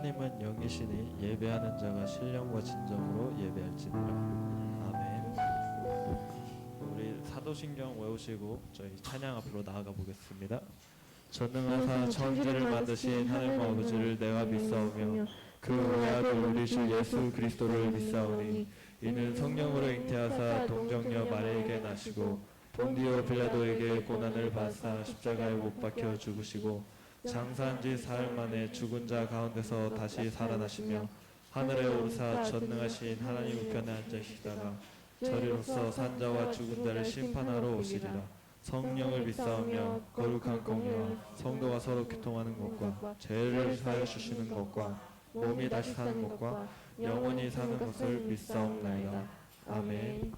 하나님은 영이시니 예배하는 자가 신령과 진정으로 예배할지니라. 아멘. 우리 사도신경 외우시고 저희 찬양 앞으로 나아가 보겠습니다. 전능하사 천지를 만드신 하나님 아버지를 내가 믿사오며 그 외아들 우리주 예수 그리스도를 믿사오니 이는 성령으로 잉태하사 동정녀 마리에게 나시고 본디오 빌라도에게 고난을 받사 십자가에 못 박혀 죽으시고 장사한 지 사흘 만에 죽은 자 가운데서 다시 살아나시며 하늘에 오르사 전능하신 하나님 우편에 앉으시다가 저리로서 산자와 죽은 자를 심판하러 오시리라. 성령을 믿사오며 거룩한 공의와 성도가 서로 교통하는 것과 죄를 사하여 주시는 것과 몸이 다시 사는 것과 영원히 사는 것을 믿사옵나이다. 아멘.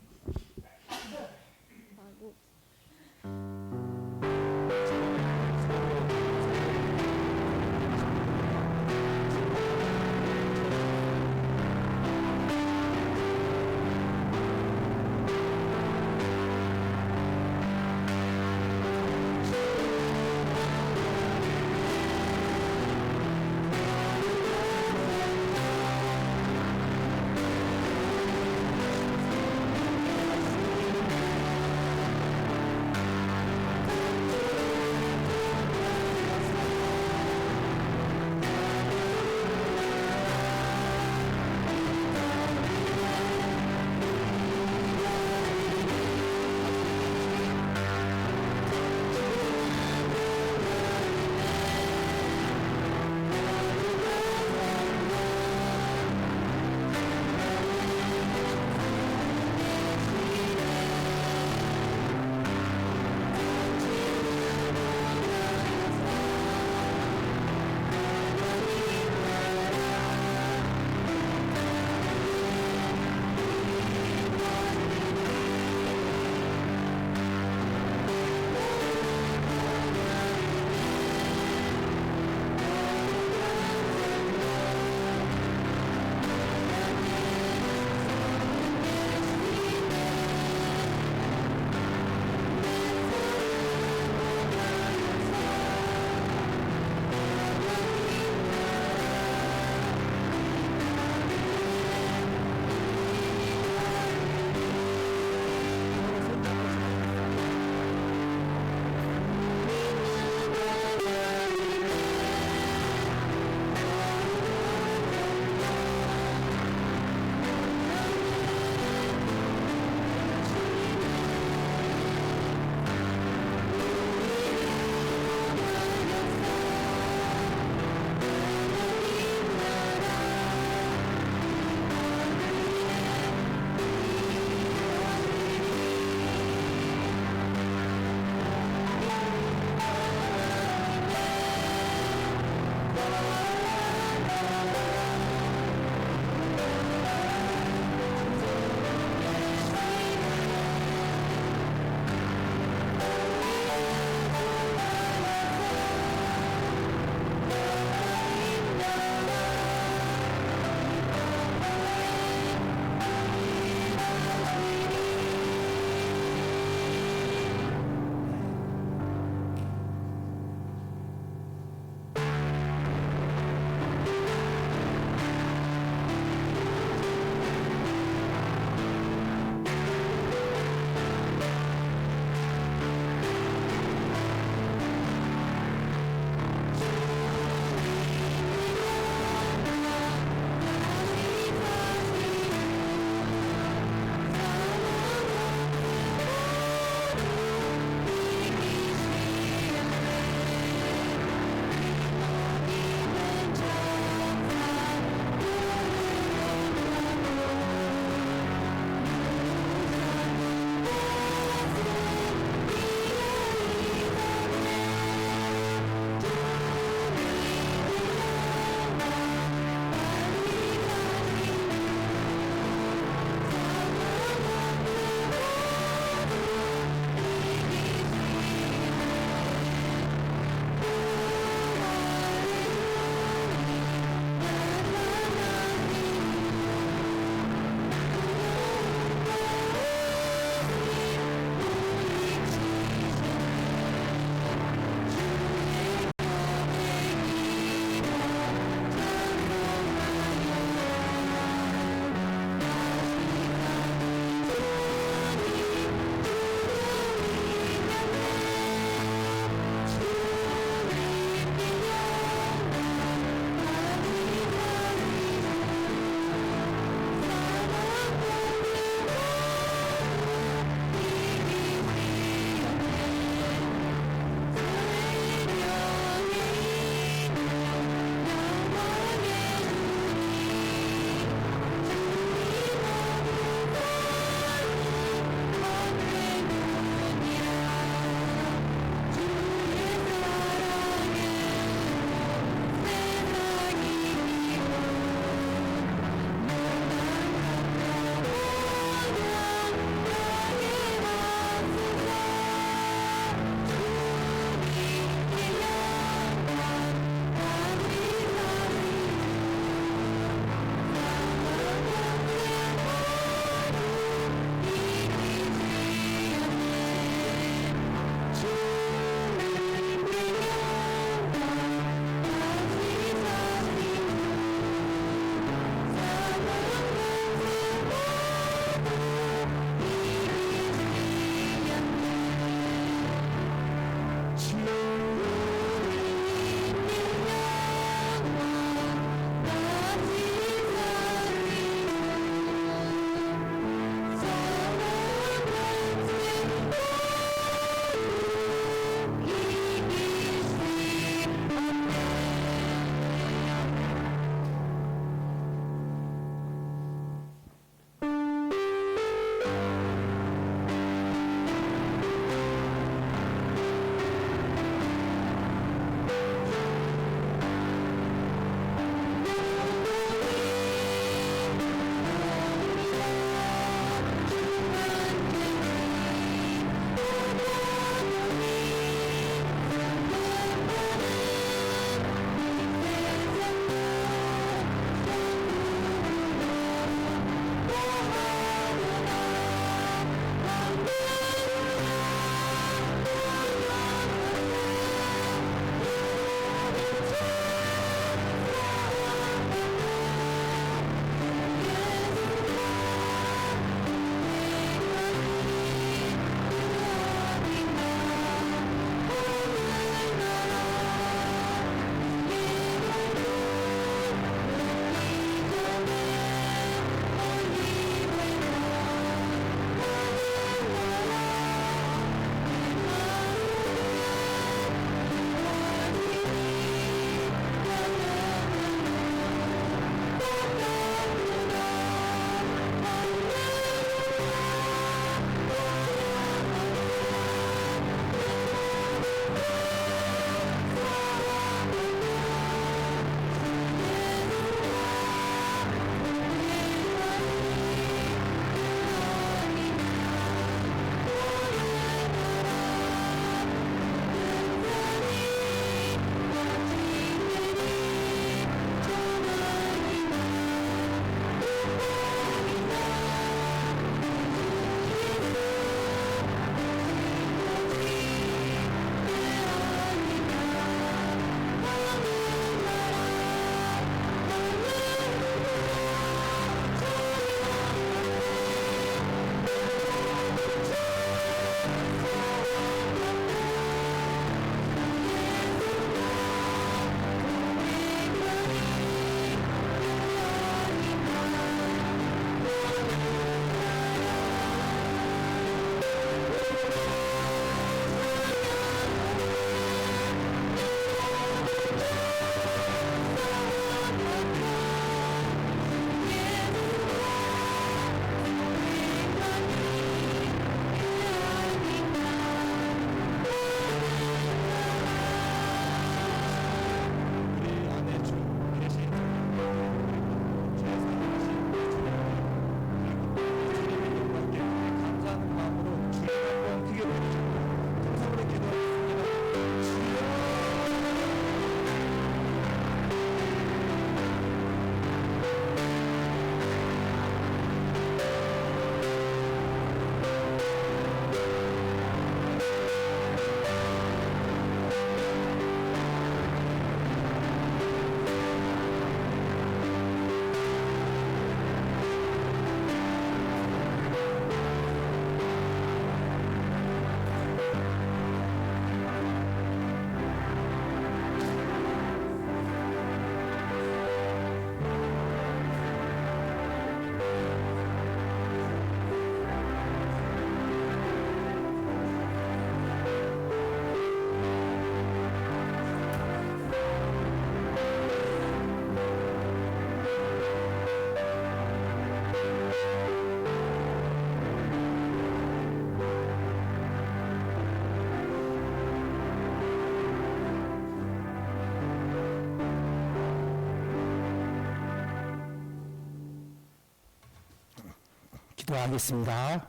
기도하겠습니다.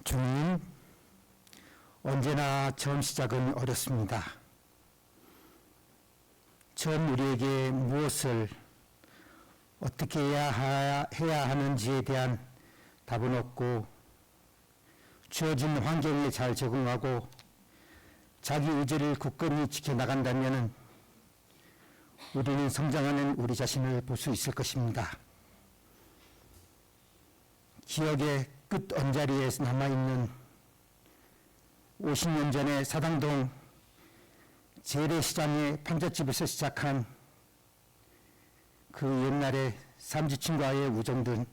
주님, 언제나 처음 시작은 어렵습니다. 처음 우리에게 무엇을 어떻게 해야 하는지에 대한 답은 없고, 주어진 환경에 잘 적응하고 자기 의지를 굳건히 지켜나간다면 우리는 성장하는 우리 자신을 볼 수 있을 것입니다. 기억의 끝 언저리에 남아있는 50년 전에 사당동 재래시장의 판잣집에서 시작한 그 옛날의 삼지친과의 우정들,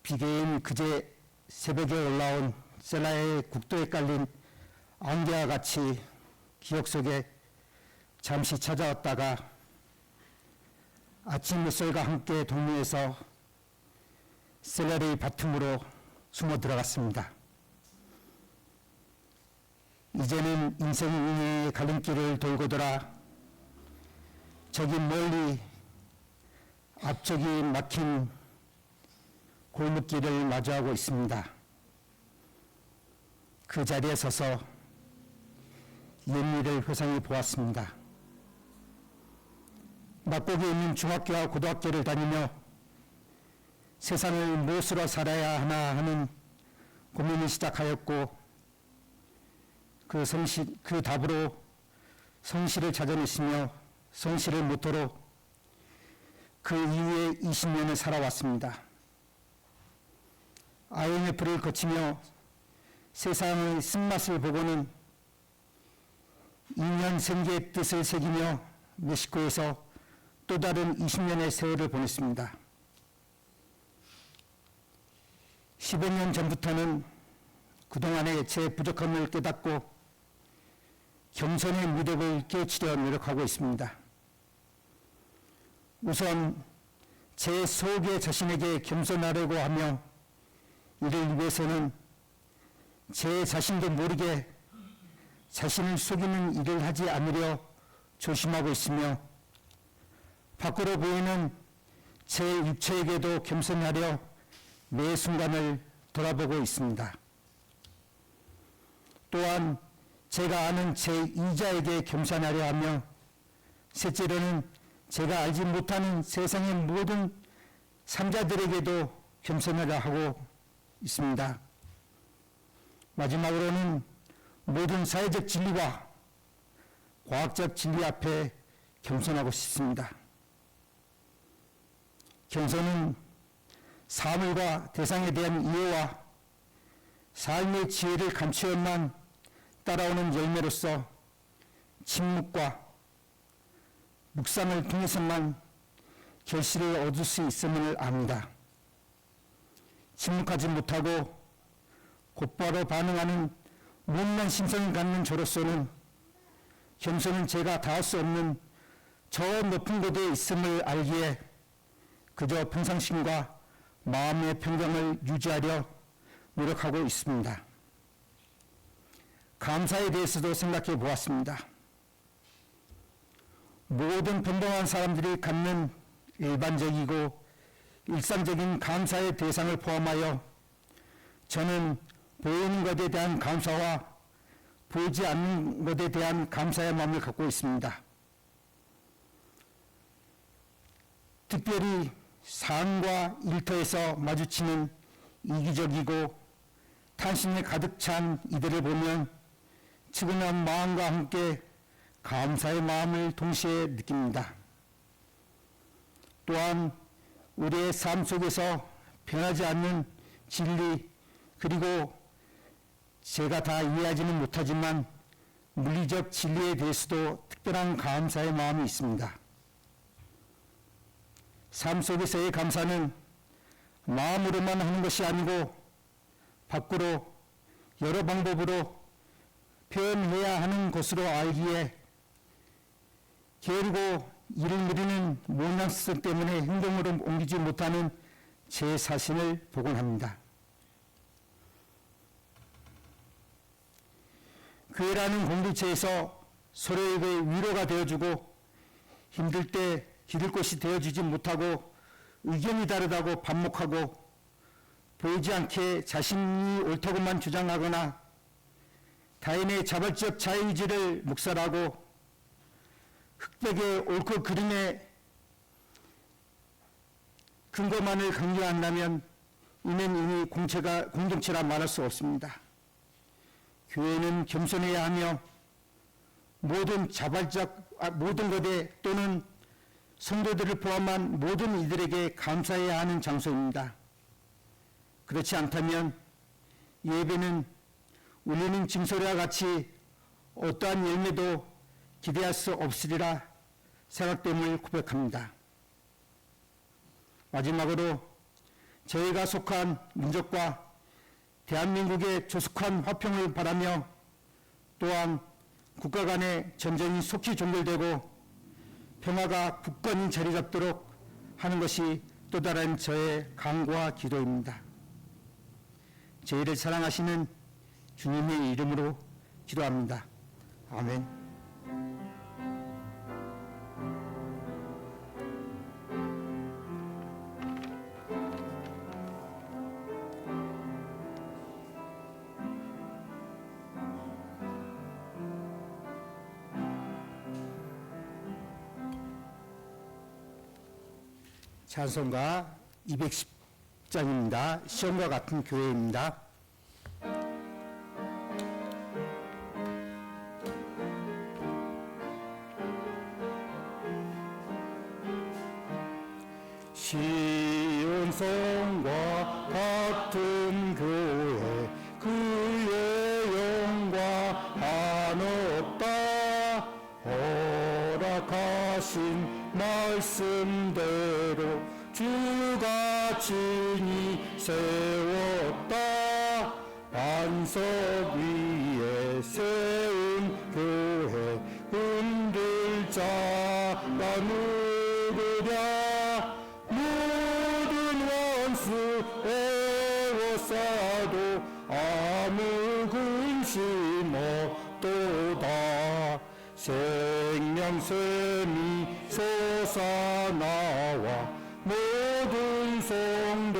비개인 그제 새벽에 올라온 셀라의 국도에 깔린 안개와 같이 기억 속에 잠시 찾아왔다가 아침 햇살과 함께 동무해서 셀라의 밭틈으로 숨어 들어갔습니다. 이제는 인생의 갈림길을 돌고 돌아 저기 멀리 앞쪽이 막힌 골목길을 마주하고 있습니다. 그 자리에 서서 옛일을 회상해 보았습니다. 낙곡에 있는 중학교와 고등학교를 다니며 세상을 무엇으로 살아야 하나 하는 고민을 시작하였고, 그 답으로 성실을 찾아냈으며 성실을 모토로 그 이후에 20년을 살아왔습니다. IMF를 거치며 세상의 쓴맛을 보고는 2년 생계의 뜻을 새기며 멕시코에서 또 다른 20년의 세월을 보냈습니다. 15년 전부터는 그동안의 제 부족함을 깨닫고 겸손의 미덕을 깨우치려 노력하고 있습니다. 우선 제 속의 자신에게 겸손하려고 하며, 이를 위해서는 제 자신도 모르게 자신을 속이는 일을 하지 않으려 조심하고 있으며, 밖으로 보이는 제 육체에게도 겸손하려 매 순간을 돌아보고 있습니다. 또한 제가 아는 제 이자에게 겸손하려 하며, 셋째로는 제가 알지 못하는 세상의 모든 삼자들에게도 겸손하려 하고 있습니다. 마지막으로는 모든 사회적 진리와 과학적 진리 앞에 겸손하고 싶습니다. 겸손은 사물과 대상에 대한 이해와 삶의 지혜를 감추어만 따라오는 열매로서 침묵과 묵상을 통해서만 결실을 얻을 수 있음을 압니다. 침묵하지 못하고 곧바로 반응하는 못난 심성을 갖는 저로서는 겸손은 제가 닿을 수 없는 저 높은 곳에 있음을 알기에 그저 평상심과 마음의 평정을 유지하려 노력하고 있습니다. 감사에 대해서도 생각해 보았습니다. 모든 평범한 사람들이 갖는 일반적이고 일상적인 감사의 대상을 포함하여 저는 보이는 것에 대한 감사와 보이지 않는 것에 대한 감사의 마음을 갖고 있습니다. 특별히 삶과 일터에서 마주치는 이기적이고 탄심에 가득 찬 이들을 보면 측은한 마음과 함께 감사의 마음을 동시에 느낍니다. 또한 우리의 삶 속에서 변하지 않는 진리, 그리고 제가 다 이해하지는 못하지만 물리적 진리에 대해서도 특별한 감사의 마음이 있습니다. 삶 속에서의 감사는 마음으로만 하는 것이 아니고 밖으로 여러 방법으로 표현해야 하는 것으로 알기에 게으르고 일을 미루는 못난 습성 때문에 행동으로 옮기지 못하는 제 자신을 복원합니다. 교회라는 공동체에서 서로에게 위로가 되어주고 힘들 때 기댈 곳이 되어주지 못하고 의견이 다르다고 반목하고 보이지 않게 자신이 옳다고만 주장하거나 타인의 자발적 자유의지를 묵살하고 흑백의 옳고 그름의 근거만을 강조한다면 이는 이미 공동체라 말할 수 없습니다. 교회는 겸손해야 하며 모든 것에 또는 성도들을 포함한 모든 이들에게 감사해야 하는 장소입니다. 그렇지 않다면 예배는 울리는 징소리와 같이 어떠한 열매도 기대할 수 없으리라 생각됨을 고백합니다. 마지막으로 저희가 속한 민족과 대한민국의 조속한 화평을 바라며 또한 국가 간의 전쟁이 속히 종결되고 평화가 굳건히 자리 잡도록 하는 것이 또 다른 저의 간구와 기도입니다. 저희를 사랑하시는 주님의 이름으로 기도합니다. 아멘. 찬송가 210장입니다. 시험과 같은 교회입니다. 시온성과 같은 교회 그의 영광 한없다 허락하신 말씀대로 주가 친히 세웠다 반석 위에 세운 교회 흔들 자가 누구랴 모든 원수 에워싸도 아무 근심 없도다 생명샘이 솟아나와 모든 성도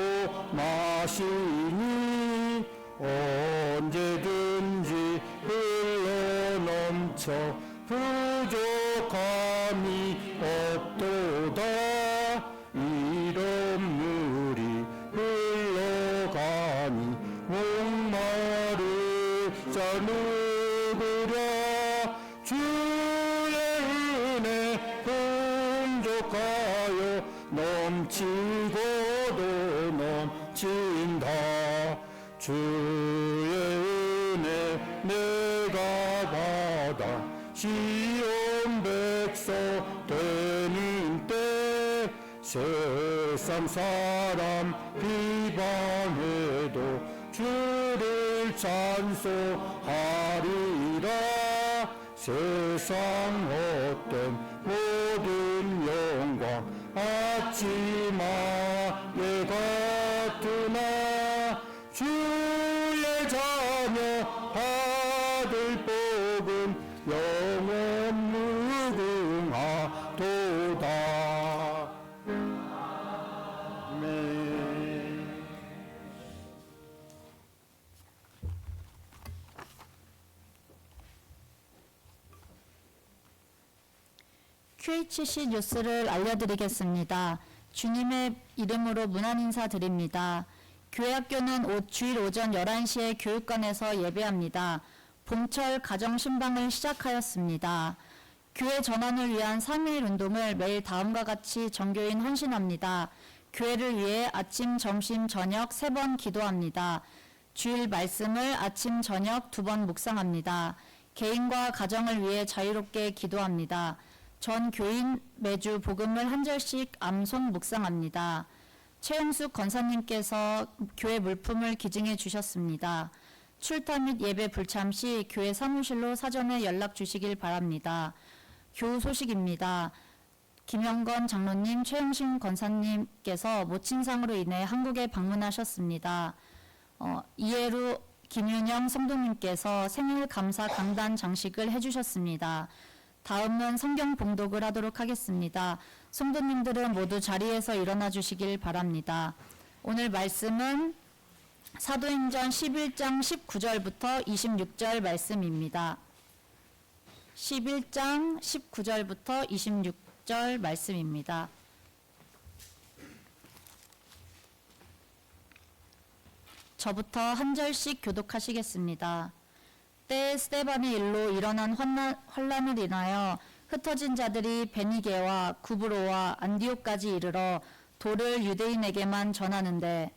마시니 언제든지 흘러넘쳐 부족함이 없도다 이런 물이 흘러가니 목마를 자 누구랴 주의 은혜 풍족하여 넘치고도 넘친다 주의 은혜 내가 받아 시온 백성 되는 때 세상 사람 비방해도 주를 찬송하리라 세상 헛된 모든 영광 아침마에 같으나 주의 자녀 받을 복은 영원 무궁하도다. 아멘. QHC 뉴스를 알려드리겠습니다. 주님의 이름으로 문안 인사드립니다. 교회학교는 주일 오전 11시에 교육관에서 예배합니다. 봄철 가정신방을 시작하였습니다. 교회 전환을 위한 3.1 운동을 매일 다음과 같이 정교인 헌신합니다. 교회를 위해 아침, 점심, 저녁 3번 기도합니다. 주일 말씀을 아침, 저녁 2번 묵상합니다. 개인과 가정을 위해 자유롭게 기도합니다. 전 교인 매주 복음을 한 절씩 암송 묵상합니다. 최영숙 권사님께서 교회 물품을 기증해 주셨습니다. 출타 및 예배 불참 시 교회 사무실로 사전에 연락 주시길 바랍니다. 교우 소식입니다. 김영건 장로님, 최영신 권사님께서 모친상으로 인해 한국에 방문하셨습니다. 이해로 김윤영 성도님께서 생일 감사 강단 장식을 해주셨습니다. 다음은 성경 봉독을 하도록 하겠습니다. 성도님들은 모두 자리에서 일어나 주시길 바랍니다. 오늘 말씀은 사도행전 11장 19절부터 26절 말씀입니다. 11장 19절부터 26절 말씀입니다. 저부터 한 절씩 교독하시겠습니다. 때에 스데반의 일로 일어난 환란을 인하여 흩어진 자들이 베니게와 구브로와 안디옥까지 이르러 도를 유대인에게만 전하는데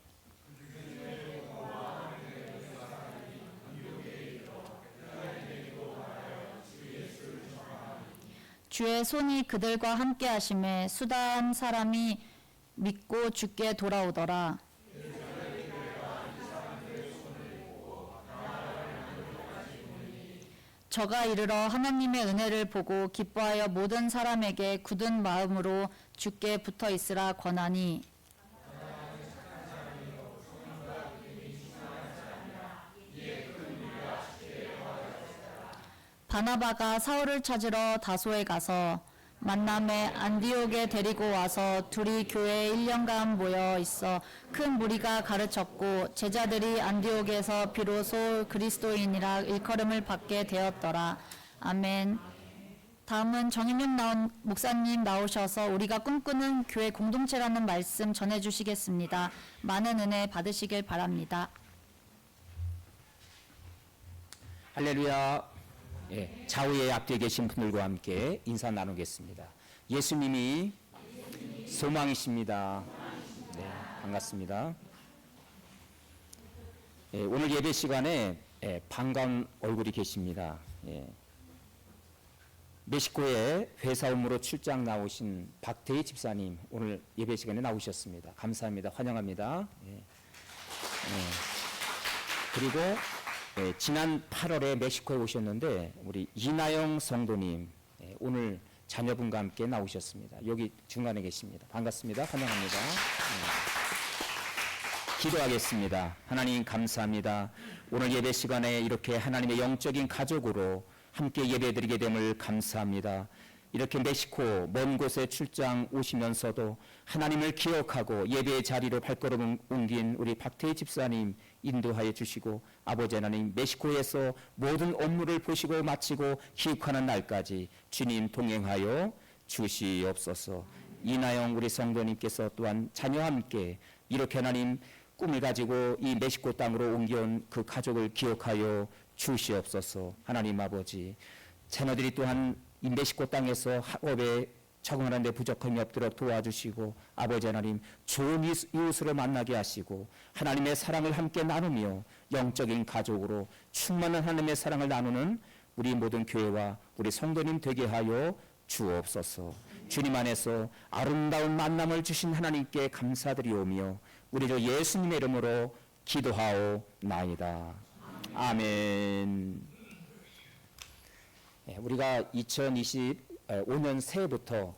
주의 손이 그들과 함께 하심에 수다한 사람이 믿고 주께 돌아오더라. 저가 이르러 하나님의 은혜를 보고 기뻐하여 모든 사람에게 굳은 마음으로 주께 붙어 있으라 권하니 바나바가 사울을 찾으러 다소에 가서 만남에 안디옥에 데리고 와서 둘이 교회에 1년간 모여 있어 큰 무리가 가르쳤고 제자들이 안디옥에서 비로소 그리스도인이라 일컬음을 받게 되었더라. 아멘. 다음은 정인윤 목사님 나오셔서 우리가 꿈꾸는 교회 공동체라는 말씀 전해주시겠습니다. 많은 은혜 받으시길 바랍니다. 할렐루야. 예, 좌우에 앞뒤에 계신 분들과 함께 인사 나누겠습니다. 예수님이 소망이십니다. 네, 반갑습니다. 예, 오늘 예배 시간에 반가운 얼굴이 계십니다. 예, 멕시코에 회사 업무로 출장 나오신 박태희 집사님 오늘 예배 시간에 나오셨습니다. 감사합니다. 환영합니다. 예, 그리고 지난 8월에 멕시코에 오셨는데 우리 이나영 성도님 오늘 자녀분과 함께 나오셨습니다. 여기 중간에 계십니다. 반갑습니다. 환영합니다. 기도하겠습니다. 하나님 감사합니다. 오늘 예배 시간에 이렇게 하나님의 영적인 가족으로 함께 예배드리게 됨을 감사합니다. 이렇게 멕시코 먼 곳에 출장 오시면서도 하나님을 기억하고 예배의 자리로 발걸음을 옮긴 우리 박태희 집사님 인도하여 주시고 아버지 하나님 멕시코에서 모든 업무를 보시고 마치고 귀국하는 날까지 주님 동행하여 주시옵소서. 이나영 우리 성도님께서 또한 자녀와 함께 이렇게 하나님 꿈을 가지고 이 멕시코 땅으로 옮겨온 그 가족을 기억하여 주시옵소서. 하나님 아버지 자녀들이 또한 이 멕시코 땅에서 학업에 적응하는 데 부족함이 없도록 도와주시고 아버지 하나님 좋은 이웃으로 만나게 하시고 하나님의 사랑을 함께 나누며 영적인 가족으로 충만한 하나님의 사랑을 나누는 우리 모든 교회와 우리 성도님 되게 하여 주옵소서. 주님 안에서 아름다운 만남을 주신 하나님께 감사드리오며 우리 주 예수님의 이름으로 기도하오나이다. 아멘. 우리가 2025년 새해부터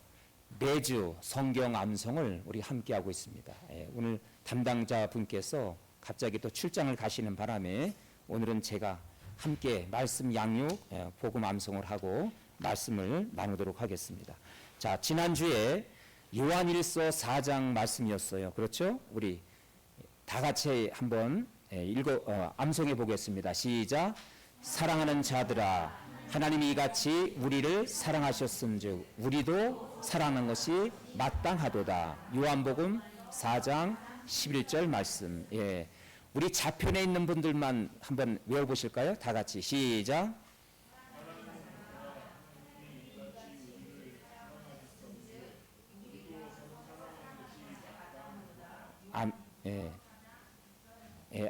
매주 성경 암송을 우리 함께 하고 있습니다. 오늘 담당자 분께서 갑자기 또 출장을 가시는 바람에 오늘은 제가 함께 말씀 양육 복음 암송을 하고 말씀을 나누도록 하겠습니다. 자, 지난주에 요한일서 4장 말씀이었어요. 그렇죠? 우리 다 같이 한번 암송해 보겠습니다. 시작. 사랑하는 자들아 하나님이 이같이 우리를 사랑하셨음즉 우리도 사랑하는 것이 마땅하도다. 요한복음 4장 11절 말씀. 예, 우리 좌편에 있는 분들만 한번 외워보실까요? 다 같이 시작.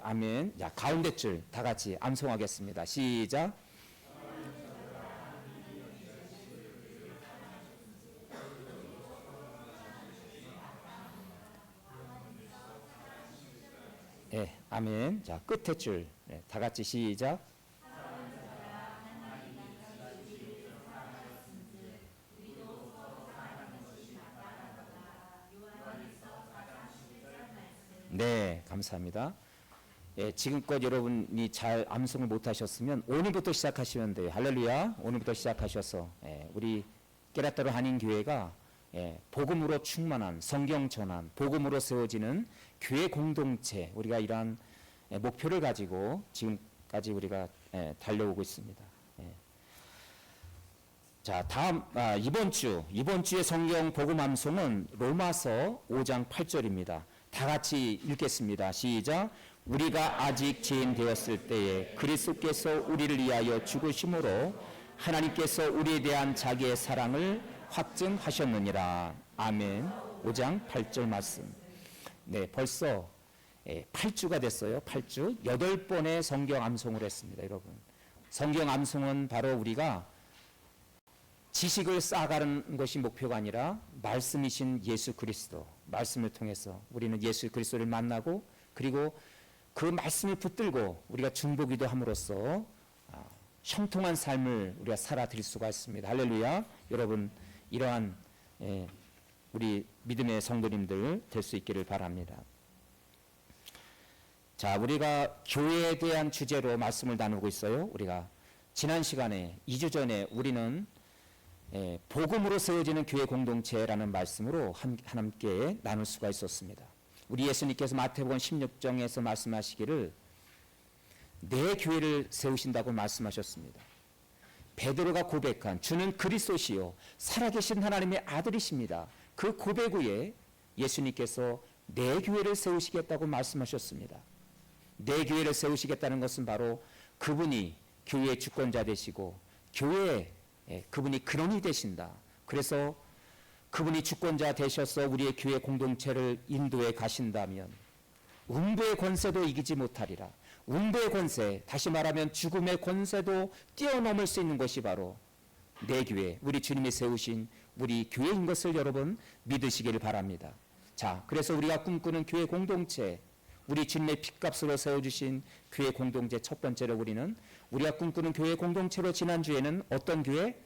아멘. 자, 가운데 줄 다 같이 암송하겠습니다. 시작. 아멘. 자, 끝에 줄 다 같이 시작. 네, 감사합니다. 지금껏 여러분이 잘 암송을 못하셨으면 오늘부터 시작하시면 돼요. 할렐루야. 오늘부터 시작하셔서 우리 깨라따로 한인교회가 복음으로 충만한 성경 전환, 복음으로 세워지는 교회 공동체, 우리가 이러한 목표를 가지고 지금까지 우리가 달려오고 있습니다. 자, 다음 이번 주의 성경 복음 암송은 로마서 5장 8절입니다. 다 같이 읽겠습니다. 시작. 우리가 아직 죄인 되었을 때에 그리스도께서 우리를 위하여 죽으심으로 하나님께서 우리에 대한 자기의 사랑을 확증하셨느니라. 아멘. 5장 8절 말씀. 네, 벌써 8주가 됐어요. 8주. 8번의 성경 암송을 했습니다, 여러분. 성경 암송은 바로 우리가 지식을 쌓아가는 것이 목표가 아니라 말씀이신 예수 그리스도, 말씀을 통해서 우리는 예수 그리스도를 만나고 그리고 그 말씀을 붙들고 우리가 중보기도 함으로써 형통한 삶을 우리가 살아드릴 수가 있습니다. 할렐루야. 여러분, 이러한 우리 믿음의 성도님들 될 수 있기를 바랍니다. 자, 우리가 교회에 대한 주제로 말씀을 나누고 있어요. 우리가 지난 시간에 2주 전에 우리는 복음으로 세워지는 교회 공동체라는 말씀으로 함께 나눌 수가 있었습니다. 우리 예수님께서 마태복음 16장에서 말씀하시기를 내 교회를 세우신다고 말씀하셨습니다. 베드로가 고백한 주는 그리스도시요 살아계신 하나님의 아들이십니다. 그 고백 후에 예수님께서 내 교회를 세우시겠다고 말씀하셨습니다. 내 교회를 세우시겠다는 것은 바로 그분이 교회의 주권자 되시고 교회에 그분이 근원이 되신다. 그래서 그분이 주권자 되셔서 우리의 교회 공동체를 인도해 가신다면 음부의 권세도 이기지 못하리라. 음부의 권세, 다시 말하면 죽음의 권세도 뛰어넘을 수 있는 것이 바로 내 교회, 우리 주님이 세우신 우리 교회인 것을 여러분 믿으시기를 바랍니다. 자, 그래서 우리가 꿈꾸는 교회 공동체, 우리 주님의 핏값으로 세워주신 교회 공동체 첫 번째로 우리가 꿈꾸는 교회 공동체로 지난주에는 어떤 교회?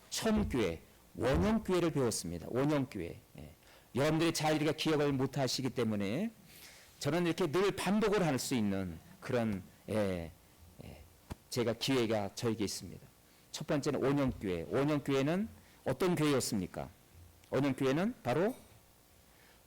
처음교회, 원형교회를 배웠습니다. 원형교회. 여러분들이 잘 이렇게 기억을 못하시기 때문에 저는 이렇게 늘 반복을 할 수 있는 그런 제가 기회가 저에게 있습니다. 첫 번째는 원형교회. 원형교회는 어떤 교회였습니까? 원형교회는 바로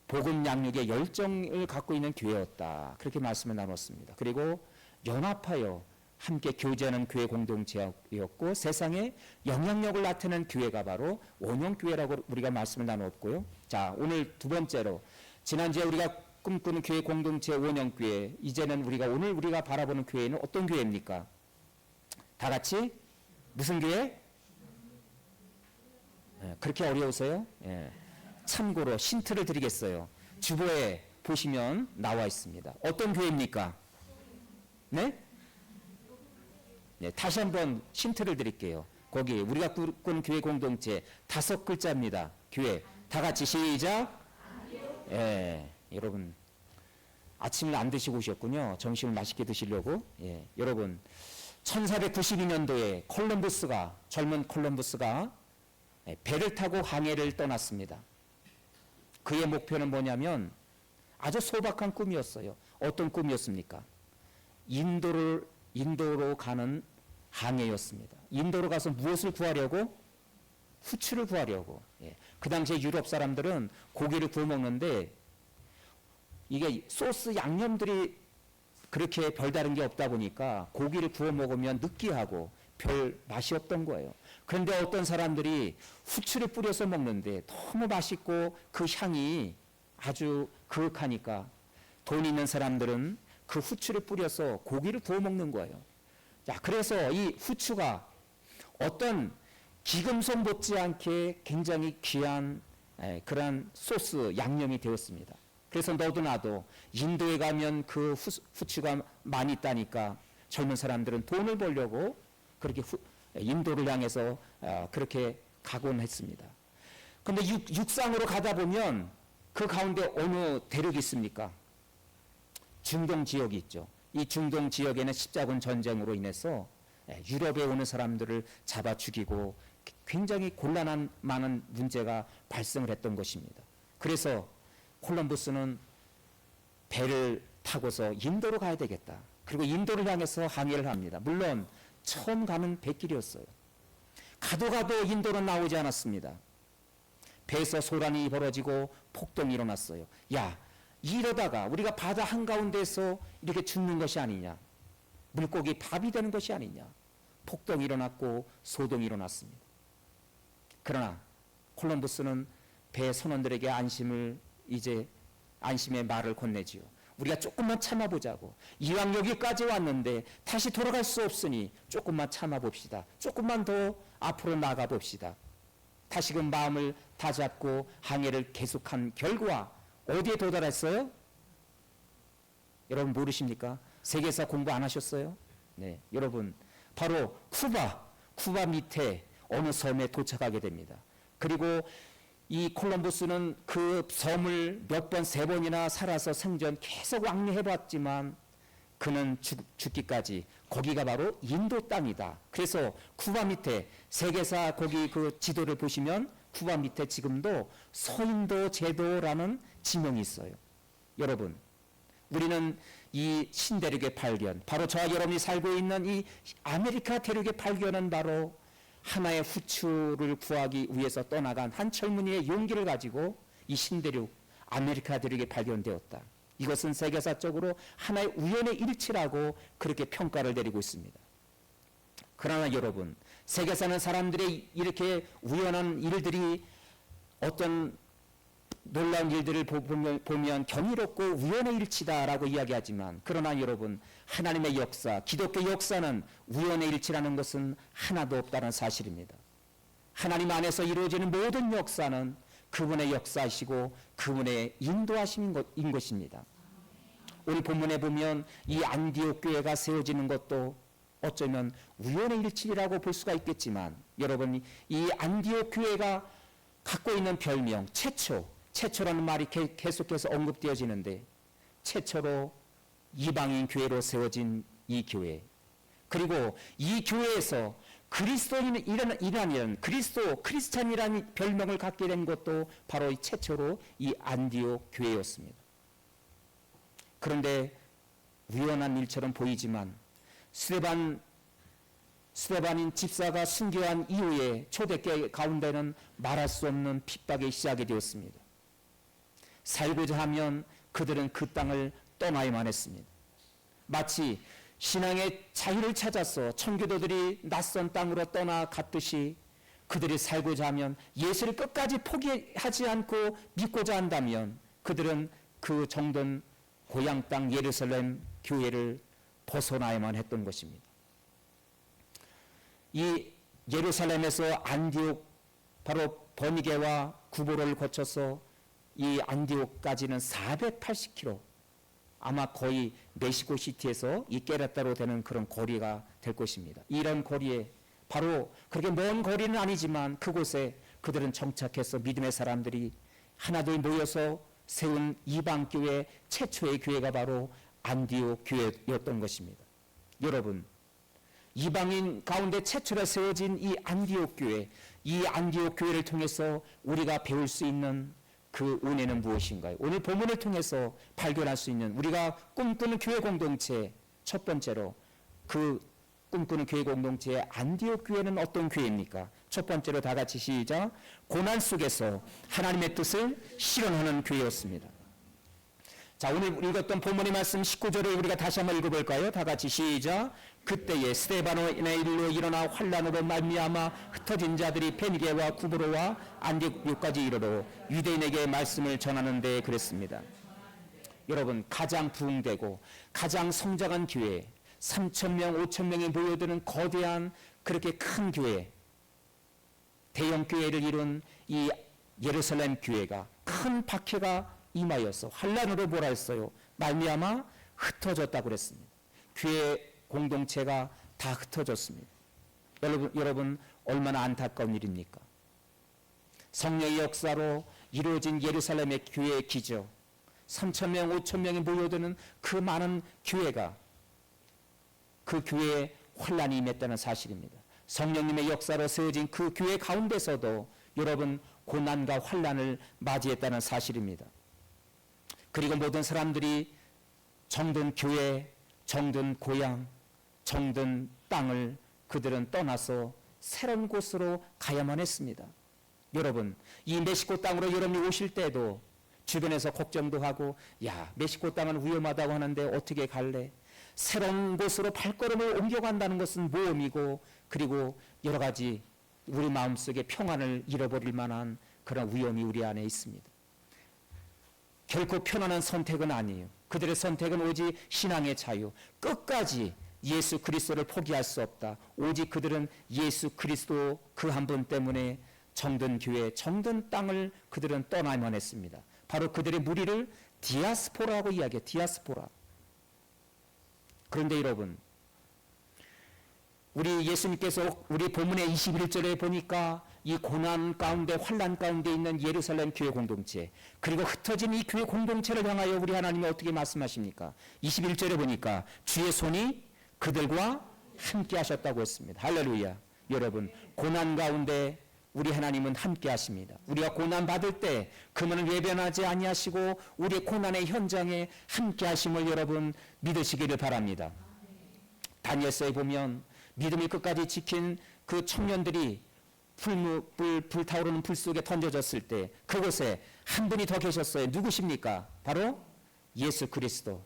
복음 양육의 열정을 갖고 있는 교회였다. 그렇게 말씀을 나눴습니다. 그리고 연합하여 함께 교제하는 교회 공동체였고 세상에 영향력을 나타내는 교회가 바로 원형교회라고 우리가 말씀을 나눴고요. 자, 오늘 두 번째로 지난주에 우리가 꿈꾸는 교회 공동체 원형교회, 이제는 오늘 우리가 바라보는 교회는 어떤 교회입니까? 다 같이 무슨 교회? 그렇게 어려우세요? 참고로 힌트를 드리겠어요. 주보에 보시면 나와 있습니다. 어떤 교회입니까? 네? 다시 한번 힌트를 드릴게요. 거기 우리가 꾸는 교회 공동체 5글자입니다. 교회. 다 같이 시작. 여러분 아침을 안 드시고 오셨군요. 점심을 맛있게 드시려고. 여러분 1492년도에 젊은 콜럼부스가 배를 타고 항해를 떠났습니다. 그의 목표는 뭐냐면 아주 소박한 꿈이었어요. 어떤 꿈이었습니까? 인도로 가는 항해였습니다. 인도로 가서 무엇을 구하려고? 후추를 구하려고. 그 당시에 유럽 사람들은 고기를 구워 먹는데 이게 소스 양념들이 그렇게 별다른 게 없다 보니까 고기를 구워 먹으면 느끼하고 별 맛이 없던 거예요. 그런데 어떤 사람들이 후추를 뿌려서 먹는데 너무 맛있고 그 향이 아주 그윽하니까 돈 있는 사람들은 그 후추를 뿌려서 고기를 구워 먹는 거예요. 자, 그래서 이 후추가 어떤 기금속 못지않게 굉장히 귀한 그러한 소스 양념이 되었습니다. 그래서 너도 나도 인도에 가면 그 후추가 많이 있다니까 젊은 사람들은 돈을 벌려고 그렇게 인도를 향해서 그렇게 가곤 했습니다. 그런데 육상으로 가다 보면 그 가운데 어느 대륙이 있습니까? 중동 지역이 있죠. 이 중동 지역에는 십자군 전쟁으로 인해서 유럽에 오는 사람들을 잡아 죽이고 굉장히 곤란한 많은 문제가 발생을 했던 것입니다. 그래서 콜럼부스는 배를 타고서 인도로 가야 되겠다. 그리고 인도를 향해서 항해를 합니다. 물론 처음 가는 백길이었어요. 가도 인도로 나오지 않았습니다. 배에서 소란이 벌어지고 폭동이 일어났어요. 야, 이러다가 우리가 바다 한가운데서 이렇게 죽는 것이 아니냐. 물고기 밥이 되는 것이 아니냐. 폭동이 일어났고 소동이 일어났습니다. 그러나 콜럼버스는 배 선원들에게 안심의 말을 건네지요. 우리가 조금만 참아보자고. 이왕 여기까지 왔는데 다시 돌아갈 수 없으니 조금만 참아봅시다. 조금만 더 앞으로 나가봅시다. 다시금 마음을 다잡고 항해를 계속한 결과 어디에 도달했어요? 여러분 모르십니까? 세계사 공부 안 하셨어요? 네, 여러분 바로 쿠바 밑에 어느 섬에 도착하게 됩니다. 그리고 이 콜럼버스는 그 섬을 몇 번, 3번이나 살아서 생전 계속 왕래해봤지만 그는 죽기까지 거기가 바로 인도 땅이다. 그래서 쿠바 밑에 세계사 거기 그 지도를 보시면 쿠바 밑에 지금도 서인도 제도라는 지명이 있어요. 여러분, 우리는 이 신대륙의 발견, 바로 저와 여러분이 살고 있는 이 아메리카 대륙의 발견은 바로 하나의 후추를 구하기 위해서 떠나간 한 젊은이의 용기를 가지고 이 신대륙 아메리카 대륙에 발견되었다. 이것은 세계사적으로 하나의 우연의 일치라고 그렇게 평가를 내리고 있습니다. 그러나 여러분, 세계 사는 사람들의 이렇게 우연한 일들이 어떤 놀라운 일들을 보면 경이롭고 우연의 일치다라고 이야기하지만, 그러나 여러분, 하나님의 역사, 기독교 역사는 우연의 일치라는 것은 하나도 없다는 사실입니다. 하나님 안에서 이루어지는 모든 역사는 그분의 역사이시고 그분의 인도하심인 것입니다. 오늘 본문에 보면 이 안디옥 교회가 세워지는 것도 어쩌면 우연의 일치라고 볼 수가 있겠지만, 여러분, 이 안디옥 교회가 갖고 있는 별명 최초라는 말이 계속해서 언급되어지는데, 최초로 이방인 교회로 세워진 이 교회, 그리고 이 교회에서 그리스도인이라는 크리스찬이라는 별명을 갖게 된 것도 바로 이 최초로 이 안디옥 교회였습니다. 그런데 우연한 일처럼 보이지만 스데반인 집사가 순교한 이후에 초대교회 가운데는 말할 수 없는 핍박이 시작이 되었습니다. 살고자 하면 그들은 그 땅을 떠나야만 했습니다. 마치 신앙의 자유를 찾아서 청교도들이 낯선 땅으로 떠나갔듯이 그들이 살고자 하면 예수를 끝까지 포기하지 않고 믿고자 한다면 그들은 그 정든 고향 땅 예루살렘 교회를 벗어나야만 했던 것입니다. 이 예루살렘에서 안디옥, 바로 버니게와 구보로를 거쳐서 이 안디옥까지는 480km, 아마 거의 멕시코 시티에서 이 깨라따로 되는 그런 거리가 될 것입니다. 이런 거리에 바로 그렇게 먼 거리는 아니지만 그곳에 그들은 정착해서 믿음의 사람들이 하나둘 모여서 세운 이방교회 최초의 교회가 바로 안디옥 교회였던 것입니다. 여러분, 이방인 가운데 최초로 세워진 이 안디옥 교회, 이 안디옥 교회를 통해서 우리가 배울 수 있는 그 은혜는 무엇인가요? 오늘 본문을 통해서 발견할 수 있는 우리가 꿈꾸는 교회 공동체, 첫 번째로 그 꿈꾸는 교회 공동체의 안디옥 교회는 어떤 교회입니까? 첫 번째로 다 같이 시작. 고난 속에서 하나님의 뜻을 실현하는 교회였습니다. 자, 오늘 읽었던 본문의 말씀 19절을 우리가 다시 한번 읽어볼까요? 다 같이 시작. 그때에 스데반의 일로 일어나 환란으로 말미암아 흩어진 자들이 베니게와 구브로와 안디옥까지 이르러 유대인에게 말씀을 전하는데 그랬습니다. 여러분, 가장 부흥되고 가장 성장한 교회, 3,000명, 5,000명이 모여드는 거대한 그렇게 큰 교회, 대형 교회를 이룬 이 예루살렘 교회가 큰 박해가 임하여서 환란으로 뭐라 했어요? 말미암아 흩어졌다고 그랬습니다. 교회 공동체가 다 흩어졌습니다. 여러분 얼마나 안타까운 일입니까? 성령의 역사로 이루어진 예루살렘의 교회의 기적, 3,000명, 5,000명이 모여드는 그 많은 교회가 그 교회에 환란이 임했다는 사실입니다. 성령님의 역사로 세워진 그 교회 가운데서도 여러분 고난과 환란을 맞이했다는 사실입니다. 그리고 모든 사람들이 정든 교회, 정든 고향, 정든 땅을 그들은 떠나서 새로운 곳으로 가야만 했습니다. 여러분, 이 멕시코 땅으로 여러분이 오실 때도 주변에서 걱정도 하고, 야, 멕시코 땅은 위험하다고 하는데 어떻게 갈래? 새로운 곳으로 발걸음을 옮겨간다는 것은 모험이고, 그리고 여러 가지 우리 마음속에 평안을 잃어버릴 만한 그런 위험이 우리 안에 있습니다. 결코 편안한 선택은 아니에요. 그들의 선택은 오직 신앙의 자유, 끝까지 예수 그리스도를 포기할 수 없다. 오직 그들은 예수 그리스도 그 한 분 때문에 정든 교회, 정든 땅을 그들은 떠나야만 했습니다. 바로 그들의 무리를 디아스포라고 이야기해요. 디아스포라. 그런데 여러분, 우리 예수님께서 우리 본문의 21절에 보니까 이 고난 가운데, 환난 가운데 있는 예루살렘 교회 공동체, 그리고 흩어진 이 교회 공동체를 향하여 우리 하나님이 어떻게 말씀하십니까? 21절에 보니까 주의 손이 그들과 함께 하셨다고 했습니다. 할렐루야. 여러분, 고난 가운데 우리 하나님은 함께 하십니다. 우리가 고난 받을 때 그분은 외면하지 아니하시고 우리의 고난의 현장에 함께 하심을 여러분 믿으시기를 바랍니다. 다니엘서에 보면 믿음을 끝까지 지킨 그 청년들이 불타오르는 불 속에 던져졌을 때 그곳에 한 분이 더 계셨어요. 누구십니까? 바로 예수 그리스도.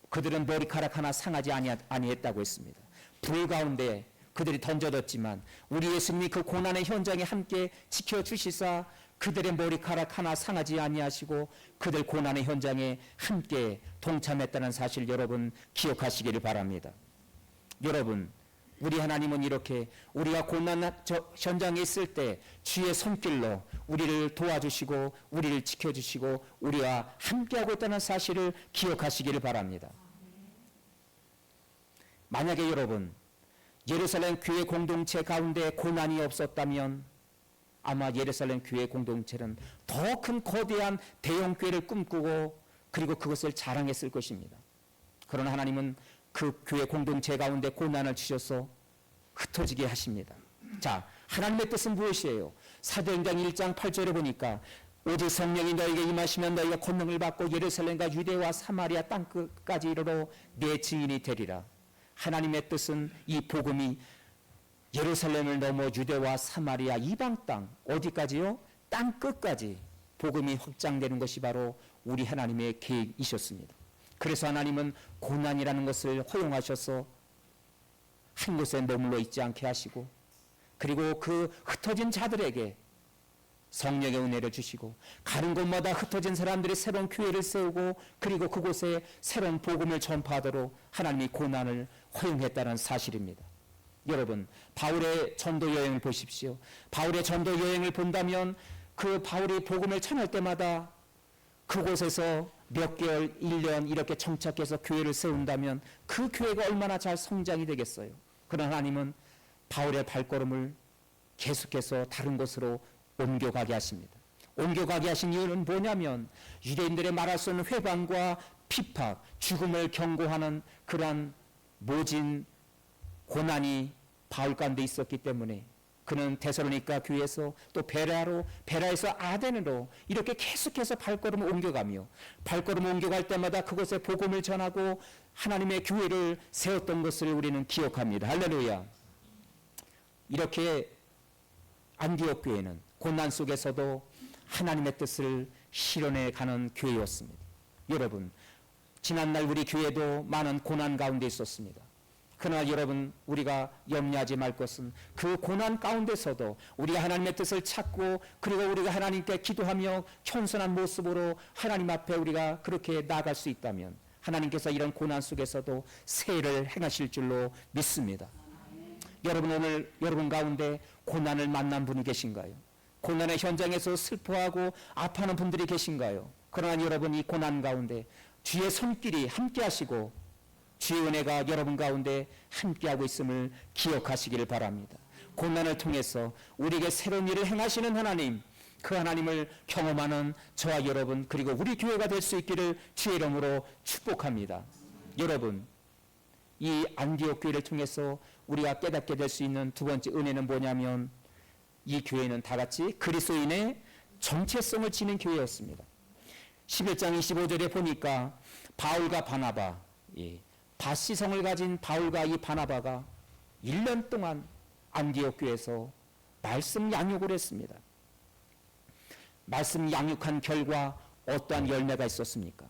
그들은 머리카락 하나 상하지 아니했다고 했습니다. 불 가운데 그들이 던져졌지만 우리 예수님이 그 고난의 현장에 함께 지켜주시사 그들의 머리카락 하나 상하지 아니하시고 그들 고난의 현장에 함께 동참했다는 사실 여러분 기억하시기를 바랍니다. 여러분, 우리 하나님은 이렇게 우리가 고난 현장에 있을 때 주의 손길로 우리를 도와주시고 우리를 지켜주시고 우리와 함께하고 있다는 사실을 기억하시기를 바랍니다. 만약에 여러분 예루살렘 교회 공동체 가운데 고난이 없었다면 아마 예루살렘 교회 공동체는 더 큰 거대한 대형 교회를 꿈꾸고 그리고 그것을 자랑했을 것입니다. 그러나 하나님은 그 교회 공동체 가운데 고난을 주셔서 흩어지게 하십니다. 자, 하나님의 뜻은 무엇이에요? 사도행전 1장 8절에 보니까 오직 성령이 너에게 임하시면 너희가 권능을 받고 예루살렘과 유대와 사마리아 땅끝까지 이르러 내 증인이 되리라. 하나님의 뜻은 이 복음이 예루살렘을 넘어 유대와 사마리아 이방 땅 어디까지요? 땅 끝까지 복음이 확장되는 것이 바로 우리 하나님의 계획이셨습니다. 그래서 하나님은 고난이라는 것을 허용하셔서 한 곳에 머물러 있지 않게 하시고 그리고 그 흩어진 자들에게 성령의 은혜를 주시고 가는 곳마다 흩어진 사람들이 새로운 교회를 세우고 그리고 그곳에 새로운 복음을 전파하도록 하나님이 고난을 허용했다는 사실입니다. 여러분, 바울의 전도 여행을 보십시오. 바울의 전도 여행을 본다면 그 바울이 복음을 전할 때마다 그곳에서 몇 개월, 1년 이렇게 정착해서 교회를 세운다면 그 교회가 얼마나 잘 성장이 되겠어요. 그러나 하나님은 바울의 발걸음을 계속해서 다른 곳으로 옮겨가게 하십니다. 옮겨가게 하신 이유는 뭐냐면 유대인들의 말할 수 없는 회방과 핍박, 죽음을 경고하는 그러한 모진 고난이 바울 가운데 있었기 때문에 그는 데살로니가 교회에서 또 베라에서 아덴으로 이렇게 계속해서 발걸음을 옮겨가며 발걸음을 옮겨갈 때마다 그곳에 복음을 전하고 하나님의 교회를 세웠던 것을 우리는 기억합니다. 할렐루야. 이렇게 안디옥 교회는 고난 속에서도 하나님의 뜻을 실현해 가는 교회였습니다. 여러분, 지난날 우리 교회도 많은 고난 가운데 있었습니다. 그러나 여러분, 우리가 염려하지 말 것은 그 고난 가운데서도 우리가 하나님의 뜻을 찾고 그리고 우리가 하나님께 기도하며 겸손한 모습으로 하나님 앞에 우리가 그렇게 나아갈 수 있다면 하나님께서 이런 고난 속에서도 세를 행하실 줄로 믿습니다. 여러분, 오늘 여러분 가운데 고난을 만난 분이 계신가요? 고난의 현장에서 슬퍼하고 아파하는 분들이 계신가요? 그러나 여러분, 이 고난 가운데 주의 손길이 함께 하시고 주의 은혜가 여러분 가운데 함께하고 있음을 기억하시기를 바랍니다. 고난을 통해서 우리에게 새로운 일을 행하시는 하나님, 그 하나님을 경험하는 저와 여러분 그리고 우리 교회가 될 수 있기를 주의 이름으로 축복합니다. 여러분, 이 안디옥 교회를 통해서 우리가 깨닫게 될 수 있는 두 번째 은혜는 뭐냐면 이 교회는 다 같이 그리스도인의 정체성을 지닌 교회였습니다. 11장 25절에 보니까 바울과 바나바, 바시성을 가진 바울과 이 바나바가 1년 동안 안디옥 교회에서 말씀 양육을 했습니다. 말씀 양육한 결과 어떠한 열매가 있었습니까?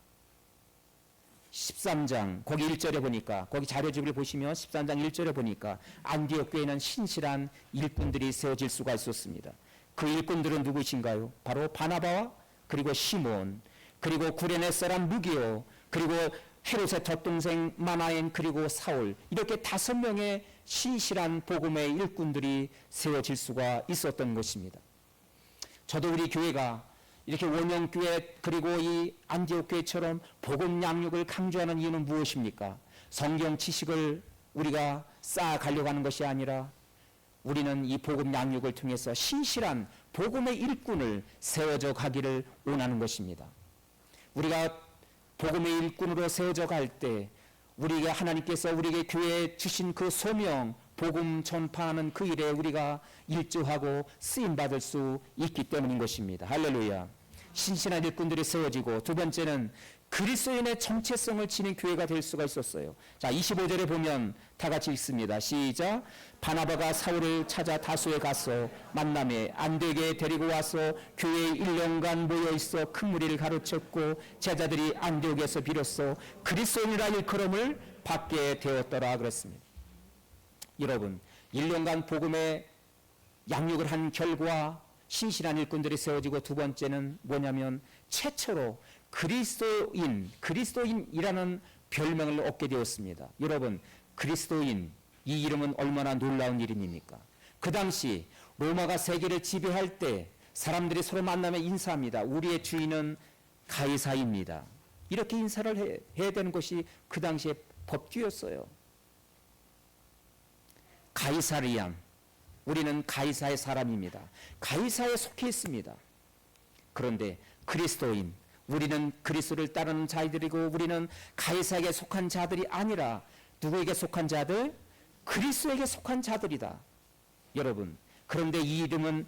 13장 거기 1절에 보니까, 거기 자료집을 보시면 13장 1절에 보니까 안디옥 교회에는 신실한 일꾼들이 세워질 수가 있었습니다. 그 일꾼들은 누구신가요? 바로 바나바와 그리고 시몬, 그리고 구레네 사람 루기오, 그리고 헤롯의 덧동생 마나엔, 그리고 사울, 이렇게 5명의 신실한 복음의 일꾼들이 세워질 수가 있었던 것입니다. 저도 우리 교회가 이렇게 원형교회 그리고 이 안디옥 교회처럼 복음 양육을 강조하는 이유는 무엇입니까? 성경 지식을 우리가 쌓아가려고 하는 것이 아니라 우리는 이 복음 양육을 통해서 신실한 복음의 일꾼을 세워져 가기를 원하는 것입니다. 우리가 복음의 일꾼으로 세워져 갈 때 우리가 하나님께서 우리에게 교회에 주신 그 소명, 복음 전파하는 그 일에 우리가 일조하고 쓰임받을 수 있기 때문인 것입니다. 할렐루야. 신실한 일꾼들이 세워지고, 두 번째는 그리스도인의 정체성을 지닌 교회가 될 수가 있었어요. 자, 25절에 보면 다 같이 읽습니다. 시작. 바나바가 사울을 찾아 다소에 가서 만남에 안디옥에 데리고 와서 교회에 1년간 모여 있어 큰 무리를 가르쳤고, 제자들이 안디옥에서 비로소 그리스도인이라 일컬음을 받게 되었더라 그랬습니다. 여러분, 1년간 복음의 양육을 한 결과 신실한 일꾼들이 세워지고, 두 번째는 뭐냐면 최초로 그리스도인이라는 별명을 얻게 되었습니다. 여러분, 그리스도인, 이 이름은 얼마나 놀라운 이름입니까? 그 당시 로마가 세계를 지배할 때 사람들이 서로 만나며 인사합니다. 우리의 주인은 가이사입니다. 이렇게 인사를 해야 되는 것이 그 당시의 법규였어요. 가이사리안, 우리는 가이사의 사람입니다. 가이사에 속해 있습니다. 그런데 그리스도인, 우리는 그리스도를 따르는 자들이고, 우리는 가이사에게 속한 자들이 아니라 누구에게 속한 자들? 그리스도에게 속한 자들이다. 여러분, 그런데 이 이름은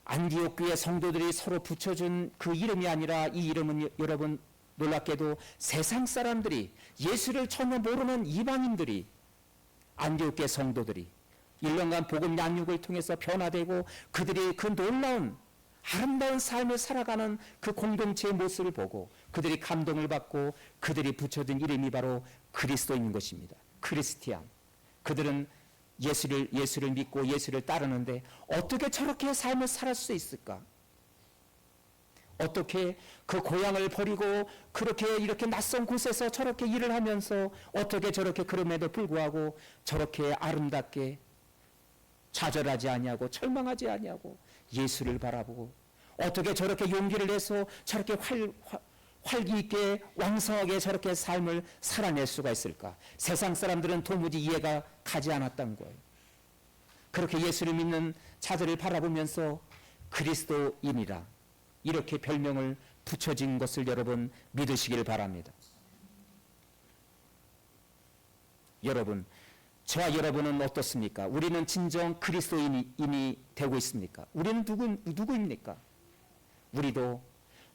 안디옥 교회 성도들이 서로 붙여준 그 이름이 아니라, 이 이름은 여러분 놀랍게도 세상 사람들이, 예수를 전혀 모르는 이방인들이, 안디옥 교회 성도들이 1년간 복음 양육을 통해서 변화되고, 그들이 그 놀라운 아름다운 삶을 살아가는 그 공동체의 모습을 보고 그들이 감동을 받고, 그들이 붙여준 이름이 바로 그리스도인 것입니다. 크리스티안. 그들은 예수를 믿고 예수를 따르는데 어떻게 저렇게 삶을 살 수 있을까? 어떻게 그 고향을 버리고 그렇게 이렇게 낯선 곳에서 저렇게 일을 하면서 어떻게 저렇게 그럼에도 불구하고 저렇게 아름답게 좌절하지 아니하고 절망하지 아니하고 예수를 바라보고, 어떻게 저렇게 용기를 내서 저렇게 활기 있게 왕성하게 저렇게 삶을 살아낼 수가 있을까? 세상 사람들은 도무지 이해가 가지 않았던 거예요. 그렇게 예수를 믿는 자들을 바라보면서 그리스도인이라 이렇게 별명을 붙여진 것을 여러분 믿으시기를 바랍니다. 여러분, 저와 여러분은 어떻습니까? 우리는 진정 그리스도인이 되고 있습니까? 우리는 누구입니까? 우리도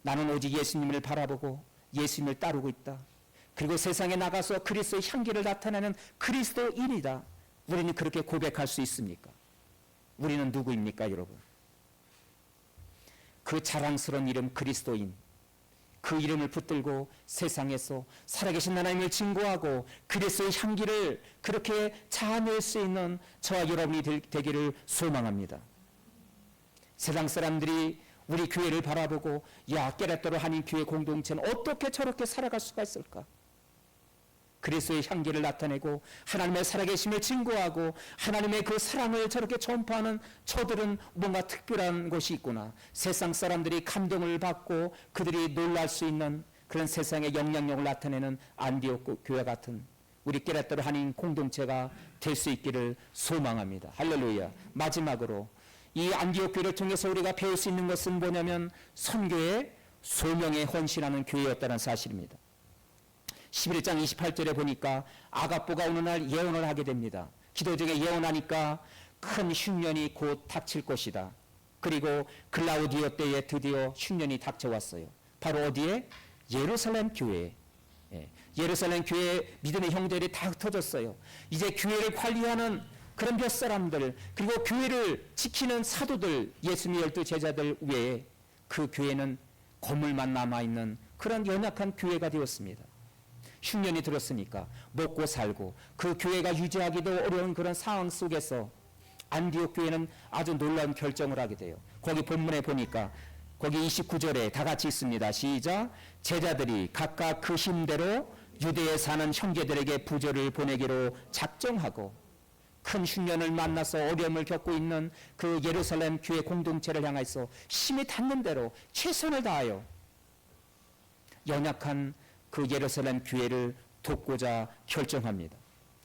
나는 오직 예수님을 바라보고 예수님을 따르고 있다. 그리고 세상에 나가서 그리스도의 향기를 나타내는 그리스도인이다. 우리는 그렇게 고백할 수 있습니까? 우리는 누구입니까, 여러분? 그 자랑스러운 이름 그리스도인, 그 이름을 붙들고 세상에서 살아계신 하나님을 증거하고 그리스도의 향기를 그렇게 자아낼 수 있는 저와 여러분이 되기를 소망합니다. 세상 사람들이 우리 교회를 바라보고, 야, 깨레토로 한인 교회 공동체는 어떻게 저렇게 살아갈 수가 있을까? 그리스도의 향기를 나타내고 하나님의 살아계심을 증거하고 하나님의 그 사랑을 저렇게 전파하는 저들은 뭔가 특별한 것이 있구나. 세상 사람들이 감동을 받고 그들이 놀랄 수 있는 그런 세상의 영향력을 나타내는 안디옥 교회 같은 우리 깨레토로 한인 공동체가 될 수 있기를 소망합니다. 할렐루야. 마지막으로 이 안디옥 교회를 통해서 우리가 배울 수 있는 것은 뭐냐면 선교의 소명에 헌신하는 교회였다는 사실입니다. 11장 28절에 보니까 아갑보가 어느 날 예언을 하게 됩니다. 기도 중에 예언하니까 큰 흉년이 곧 닥칠 것이다. 그리고 글라우디오 때에 드디어 흉년이 닥쳐왔어요. 바로 어디에? 예루살렘 교회. 예, 예루살렘 교회 믿음의 형제들이 다 흩어졌어요. 이제 교회를 관리하는 그런 몇 사람들, 그리고 교회를 지키는 사도들, 예수님의 12 제자들 외에 그 교회는 건물만 남아있는 그런 연약한 교회가 되었습니다. 흉년이 들었으니까 먹고 살고 그 교회가 유지하기도 어려운 그런 상황 속에서 안디옥 교회는 아주 놀라운 결정을 하게 돼요. 거기 본문에 보니까 거기 29절에 다 같이 있습니다. 시작. 제자들이 각각 그 힘대로 유대에 사는 형제들에게 부조를 보내기로 작정하고 큰 흉년을 만나서 어려움을 겪고 있는 그 예루살렘 교회 공동체를 향해서 힘이 닿는 대로 최선을 다하여 연약한 그 예루살렘 교회를 돕고자 결정합니다.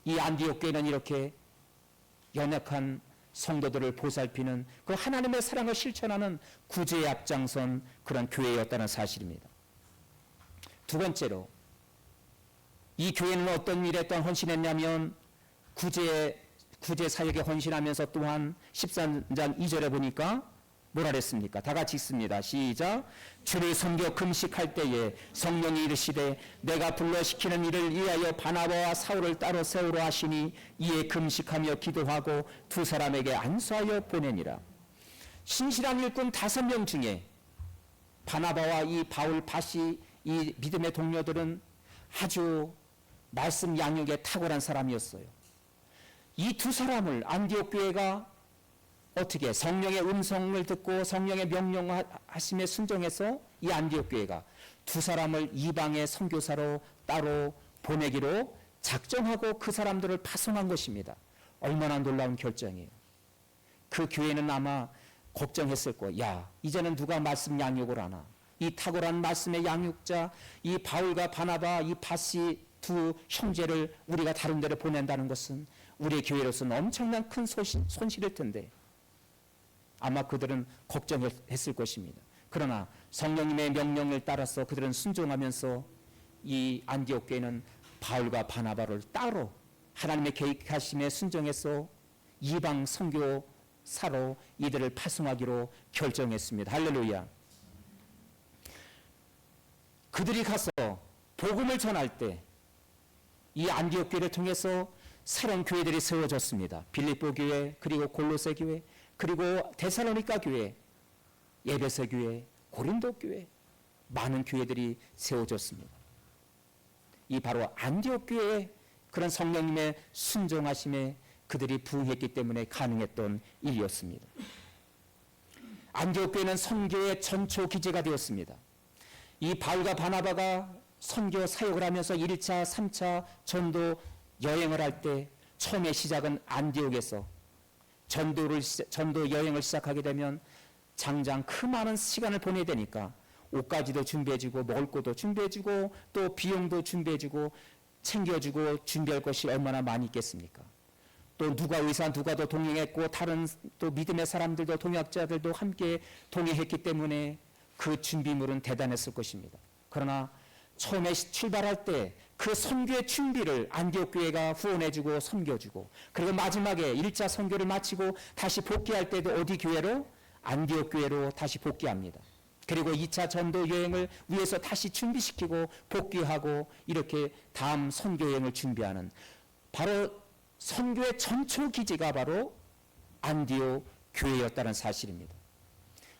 이 안디옥 교회는 이렇게 연약한 성도들을 보살피는 그 하나님의 사랑을 실천하는 구제에 앞장선 그런 교회였다는 사실입니다. 두 번째로 이 교회는 어떤 일에 또한 헌신했냐면 구제 사역에 헌신하면서 또한 13장 2절에 보니까 뭐라 그랬습니까? 다 같이 읽습니다. 시작. 주를 섬겨 금식할 때에 성령이 이르시되 내가 불러 시키는 일을 위하여 바나바와 사울을 따로 세우라 하시니 이에 금식하며 기도하고 두 사람에게 안수하여 보내니라. 신실한 일꾼 5명 중에 바나바와 이 바울 바시 이 믿음의 동료들은 아주 말씀 양육에 탁월한 사람이었어요. 이 두 사람을 안디옥 교회가 어떻게 성령의 음성을 듣고 성령의 명령하심에 순종해서 이 안디옥 교회가 두 사람을 이방의 선교사로 따로 보내기로 작정하고 그 사람들을 파송한 것입니다. 얼마나 놀라운 결정이에요. 그 교회는 아마 걱정했을 거예요. 야, 이제는 누가 말씀 양육을 하나. 이 탁월한 말씀의 양육자 이 바울과 바나바 이 바시 두 형제를 우리가 다른 데로 보낸다는 것은 우리의 교회로서는 엄청난 큰 손실일 텐데 아마 그들은 걱정했을 것입니다. 그러나 성령님의 명령을 따라서 그들은 순종하면서 이 안디옥 교회는 바울과 바나바를 따로 하나님의 계획하심에 순종해서 이방 선교사로 이들을 파송하기로 결정했습니다. 할렐루야. 그들이 가서 복음을 전할 때 이 안디옥 교회를 통해서 새로운 교회들이 세워졌습니다. 빌립보 교회, 그리고 골로새 교회, 그리고 데살로니가 교회, 에베소 교회, 고린도 교회, 많은 교회들이 세워졌습니다. 이 바로 안디옥 교회의 그런 성령님의 순종하심에 그들이 부응했기 때문에 가능했던 일이었습니다. 안디옥 교회는 선교의 전초 기제가 되었습니다. 이 바울과 바나바가 선교 사역을 하면서 1차, 3차 전도 여행을 할 때 처음에 시작은 안디옥에서 전도 여행을 시작하게 되면 장장 그 많은 시간을 보내야 되니까 옷가지도 준비해주고 먹을 것도 준비해주고 또 비용도 준비해주고 챙겨주고 준비할 것이 얼마나 많이 있겠습니까? 또 누가 의사 누가 더 동행했고 다른 또 믿음의 사람들도 동역자들도 함께 동행했기 때문에 그 준비물은 대단했을 것입니다. 그러나 처음에 출발할 때 그 선교의 준비를 안디옥 교회가 후원해주고 섬겨주고 그리고 마지막에 1차 선교를 마치고 다시 복귀할 때도 어디 교회로? 안디옥 교회로 다시 복귀합니다. 그리고 2차 전도 여행을 위해서 다시 준비시키고 복귀하고 이렇게 다음 선교 여행을 준비하는 바로 선교의 전초 기지가 바로 안디옥 교회였다는 사실입니다.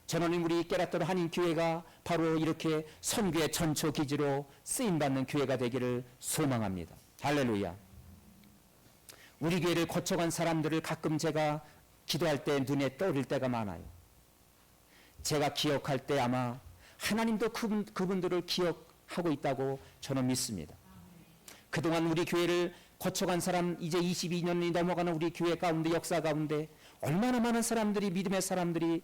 저는 우리 깨라토르 한인교회가 바로 이렇게 선교의 전초 기지로 쓰임받는 교회가 되기를 소망합니다. 할렐루야. 우리 교회를 거쳐간 사람들을 가끔 제가 기도할 때 눈에 떠오를 때가 많아요. 제가 기억할 때 아마 하나님도 그분들을 기억하고 있다고 저는 믿습니다. 그동안 우리 교회를 거쳐간 사람 이제 22년이 넘어가는 우리 교회 가운데 역사 가운데 얼마나 많은 사람들이 믿음의 사람들이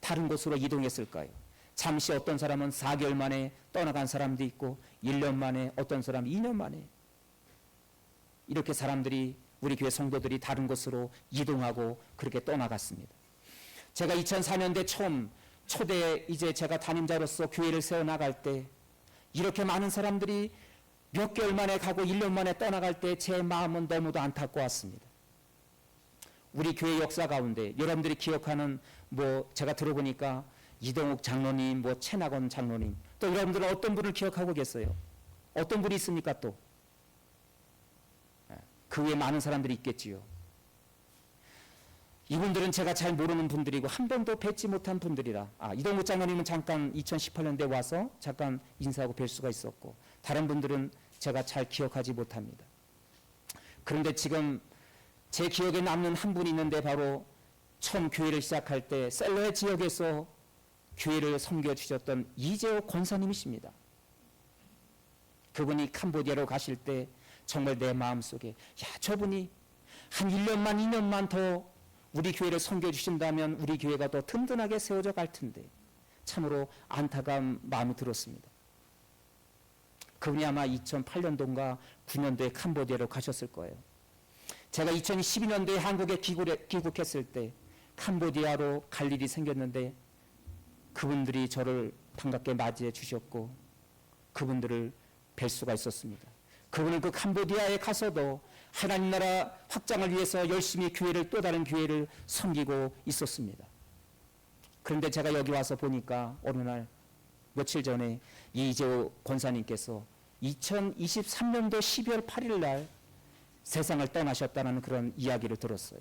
다른 곳으로 이동했을까요? 잠시 어떤 사람은 4개월 만에 떠나간 사람도 있고 1년 만에 어떤 사람은 2년 만에 이렇게 사람들이 우리 교회 성도들이 다른 곳으로 이동하고 그렇게 떠나갔습니다. 제가 2004년대 처음 초대 이제 제가 담임자로서 교회를 세워나갈 때 이렇게 많은 사람들이 몇 개월 만에 가고 1년 만에 떠나갈 때 제 마음은 너무도 안타까웠습니다. 우리 교회 역사 가운데 여러분들이 기억하는 제가 들어보니까 이동욱 장로님, 뭐 최낙원 장로님, 또 여러분들은 어떤 분을 기억하고 계세요? 어떤 분이 있습니까 또? 그 외에 많은 사람들이 있겠지요. 이분들은 제가 잘 모르는 분들이고 한 번도 뵙지 못한 분들이라. 이동욱 장로님은 잠깐 2018년도에 와서 잠깐 인사하고 뵐 수가 있었고, 다른 분들은 제가 잘 기억하지 못합니다. 그런데 지금 제 기억에 남는 한 분이 있는데, 바로 처음 교회를 시작할 때 셀러의 지역에서 교회를 섬겨주셨던 이재호 권사님이십니다. 그분이 캄보디아로 가실 때 정말 내 마음속에, 저분이 한 1년만 2년만 더 우리 교회를 섬겨주신다면 우리 교회가 더 든든하게 세워져 갈 텐데, 참으로 안타까운 마음이 들었습니다. 그분이 아마 2008년도인가 9년도에 캄보디아로 가셨을 거예요. 제가 2012년도에 한국에 귀국했을 때 캄보디아로 갈 일이 생겼는데, 그분들이 저를 반갑게 맞이해 주셨고 그분들을 뵐 수가 있었습니다. 그분은 그 캄보디아에 가서도 하나님 나라 확장을 위해서 열심히 교회를, 또 다른 교회를 섬기고 있었습니다. 그런데 제가 여기 와서 보니까 어느 날 며칠 전에 이재호 권사님께서 2023년도 12월 8일 날 세상을 떠나셨다는 그런 이야기를 들었어요.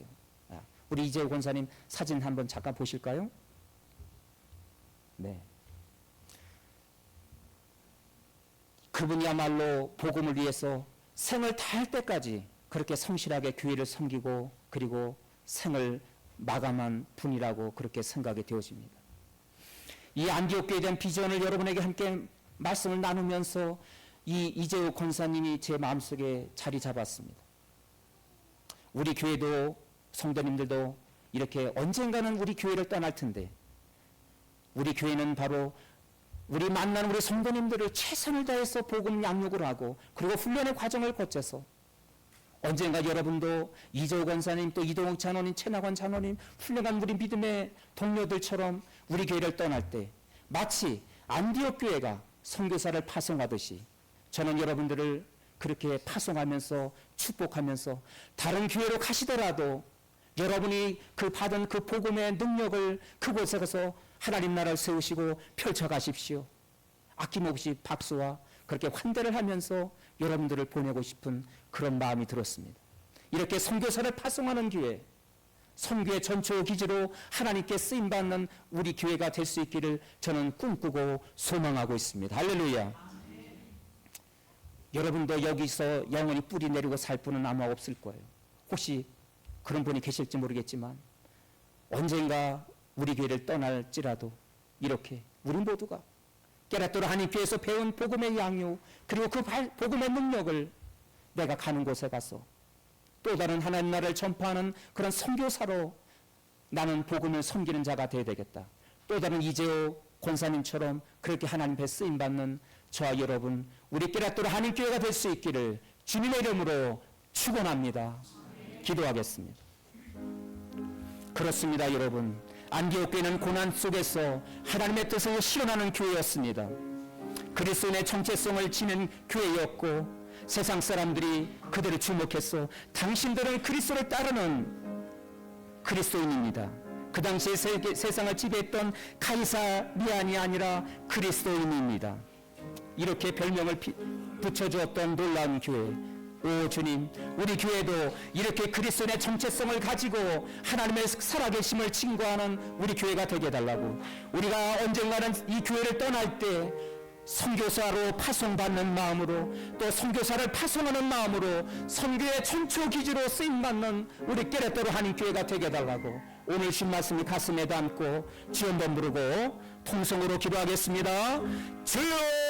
우리 이재호 권사님 사진 한번 잠깐 보실까요? 네. 그분이야말로 복음을 위해서 생을 다할 때까지 그렇게 성실하게 교회를 섬기고 그리고 생을 마감한 분이라고 그렇게 생각이 되어집니다. 이 안디옥 교회에 대한 비전을 여러분에게 함께 말씀을 나누면서 이 이재호 권사님이 제 마음속에 자리 잡았습니다. 우리 교회도, 성도님들도 이렇게 언젠가는 우리 교회를 떠날 텐데, 우리 교회는 바로 우리 만나는 우리 성도님들을 최선을 다해서 복음 양육을 하고 그리고 훈련의 과정을 거쳐서 언젠가 여러분도 이재호 권사님, 또 이동욱 장로님, 최낙원 장로님, 훌륭한 우리 믿음의 동료들처럼 우리 교회를 떠날 때 마치 안디옥 교회가 선교사를 파송하듯이 저는 여러분들을 그렇게 파송하면서 축복하면서 다른 교회로 가시더라도 여러분이 그 받은 그 복음의 능력을 그곳에 가서 하나님 나라를 세우시고 펼쳐가십시오. 아낌없이 박수와 그렇게 환대를 하면서 여러분들을 보내고 싶은 그런 마음이 들었습니다. 이렇게 선교사를 파송하는 교회, 선교의 전초 기지로 하나님께 쓰임받는 우리 교회가 될 수 있기를 저는 꿈꾸고 소망하고 있습니다. 할렐루야. 여러분도 여기서 영원히 뿌리 내리고 살 분은 아마 없을 거예요. 혹시 그런 분이 계실지 모르겠지만 언젠가 우리 교회를 떠날지라도 이렇게 우리 모두가 깨닫도록 하나님께서 배운 복음의 양육, 그리고 그 복음의 능력을 내가 가는 곳에 가서 또 다른 하나님 나라를 전파하는 그런 선교사로 나는 복음을 섬기는 자가 되어야 되겠다. 또 다른 이재호 권사님처럼 그렇게 하나님 배 쓰임받는 저와 여러분, 우리 깨닫도록 하나님 교회가 될 수 있기를 주님의 이름으로 축원합니다. 기도하겠습니다. 그렇습니다, 여러분. 안디옥 교회는 고난 속에서 하나님의 뜻을 실현하는 교회였습니다. 그리스도인의 정체성을 지닌 교회였고 세상 사람들이 그들을 주목해서 당신들은 그리스도를 따르는 그리스도인입니다. 그 당시에 세상을 지배했던 카이사리안이 아니라 그리스도인입니다. 이렇게 별명을 붙여주었던 놀라운 교회. 오 주님, 우리 교회도 이렇게 그리스도의 정체성을 가지고 하나님의 살아계심을 증거하는 우리 교회가 되게 해달라고. 우리가 언젠가는 이 교회를 떠날 때 선교사로 파송받는 마음으로, 또 선교사를 파송하는 마음으로 선교의 전초 기지로 쓰임받는 우리 깨닫도록 하나님 교회가 되게 해달라고. 오늘 신 말씀이 가슴에 담고 주여 한번 부르고 통성으로 기도하겠습니다. 주여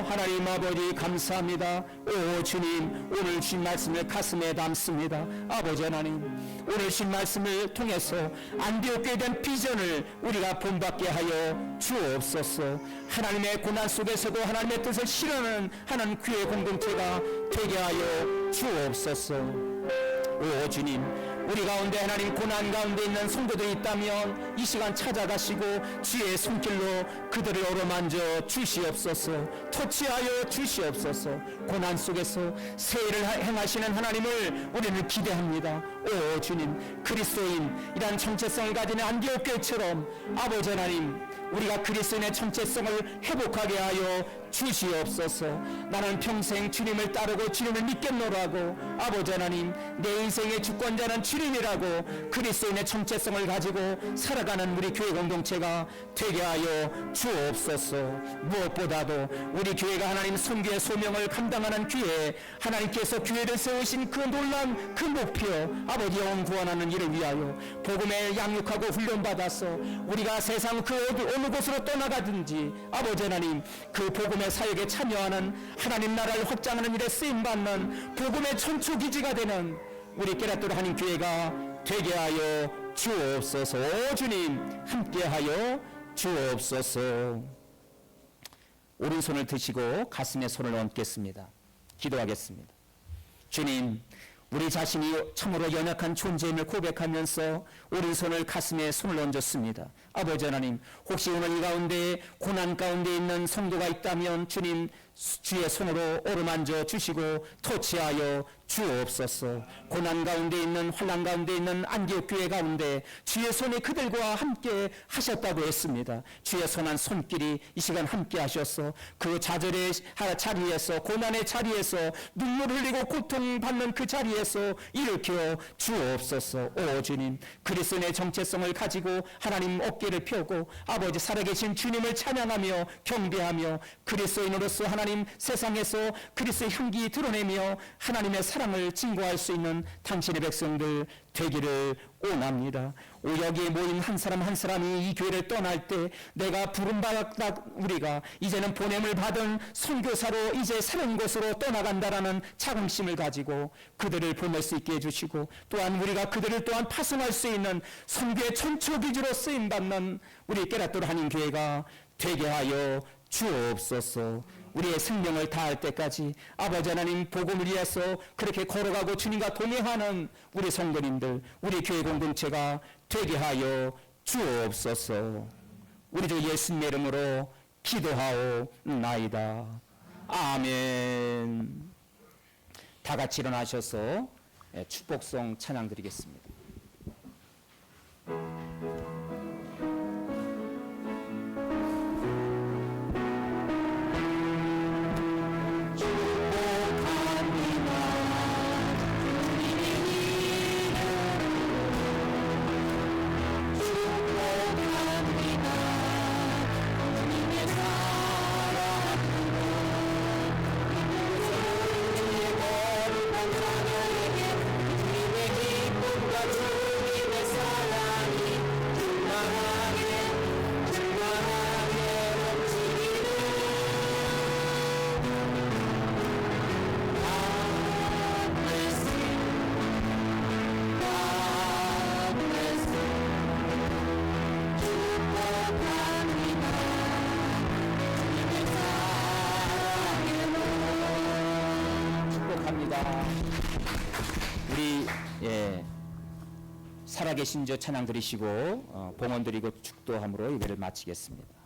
하나님 아버지 감사합니다. 오 주님, 오늘 신 말씀을 가슴에 담습니다. 아버지 하나님, 오늘 신 말씀을 통해서 안디옥 교회에 대한 비전을 우리가 본받게 하여 주옵소서. 하나님의 고난 속에서도 하나님의 뜻을 실현하는 하나님 교회 공동체가 되게 하여 주옵소서. 오 주님, 우리 가운데 하나님 고난 가운데 있는 성도들이 있다면 이 시간 찾아가시고 주의 손길로 그들을 어루만져 주시옵소서. 터치하여 주시옵소서. 고난 속에서 세일을 행하시는 하나님을 우리는 기대합니다. 오 주님, 그리스도인이란 정체성을 가진 안디옥 교회처럼 아버지 하나님, 우리가 그리스도인의 정체성을 회복하게 하여 주시옵소서. 나는 평생 주님을 따르고 주님을 믿겠노라고 아버지 하나님, 내 인생의 주권자는 주님이라고 그리스도인의 정체성을 가지고 살아가는 우리 교회 공동체가 되게 하여 주옵소서. 무엇보다도 우리 교회가 하나님 선교의 소명을 감당하는 교회, 하나님께서 교회를 세우신 그 놀라운 그 목표, 아버지 영혼 구원하는 일을 위하여 복음에 양육하고 훈련받아서 우리가 세상 그 어느 곳으로 떠나가든지 아버지 하나님, 그 복음의 사역에 참여하는 하나님 나라를 확장하는 일에 쓰임받는 복음의 천초기지가 되는 우리 깨닫도록 하나님 교회가 되게 하여 주옵소서. 오 주님, 함께하여 주옵소서. 오른손을 드시고 가슴에 손을 얹겠습니다. 기도하겠습니다. 주님, 우리 자신이 참으로 연약한 존재임을 고백하면서 오른손을 가슴에 손을 얹었습니다. 아버지 하나님, 혹시 오늘 이 가운데 고난 가운데 있는 성도가 있다면 주님, 주의 손으로 어루만져 주시고 터치하여 주옵소서. 고난 가운데 있는, 환난 가운데 있는 안디옥 교회 가운데 주의 손이 그들과 함께 하셨다고 했습니다. 주의 선한 손길이 이 시간 함께 하셔서 그 좌절의 자리에서, 고난의 자리에서, 눈물 흘리고 고통받는 그 자리에서 일으켜 주옵소서. 오 주님, 그리스도의 정체성을 가지고 하나님 어깨를 펴고 아버지 살아계신 주님을 찬양하며 경배하며 그리스도인으로서 하나님 세상에서 그리스도의 향기 드러내며 하나님의 사랑을 증거할 수 있는 당신의 백성들 되기를 원합니다. 여기에 모인 한 사람 한 사람이 이 교회를 떠날 때 내가 부름받았다, 우리가 이제는 보냄을 받은 선교사로 이제 새로운 곳으로 떠나간다라는 자긍심을 가지고 그들을 보낼 수 있게 해주시고, 또한 우리가 그들을 또한 파송할 수 있는 선교의 천초기지로 쓰임받는 우리 깨닫도록 하나님 교회가 되게 하여 주옵소서. 우리의 생명을 다할 때까지 아버지 하나님 복음을 위해서 그렇게 걸어가고 주님과 동행하는 우리 성도님들, 우리 교회 공동체가 되게 하여 주옵소서. 우리 주 예수님의 이름으로 기도하옵나이다. 아멘. 다 같이 일어나셔서 축복성 찬양 드리겠습니다. 우리 살아계신 주 찬양 드리시고 봉헌 드리고 축도함으로 예배를 마치겠습니다.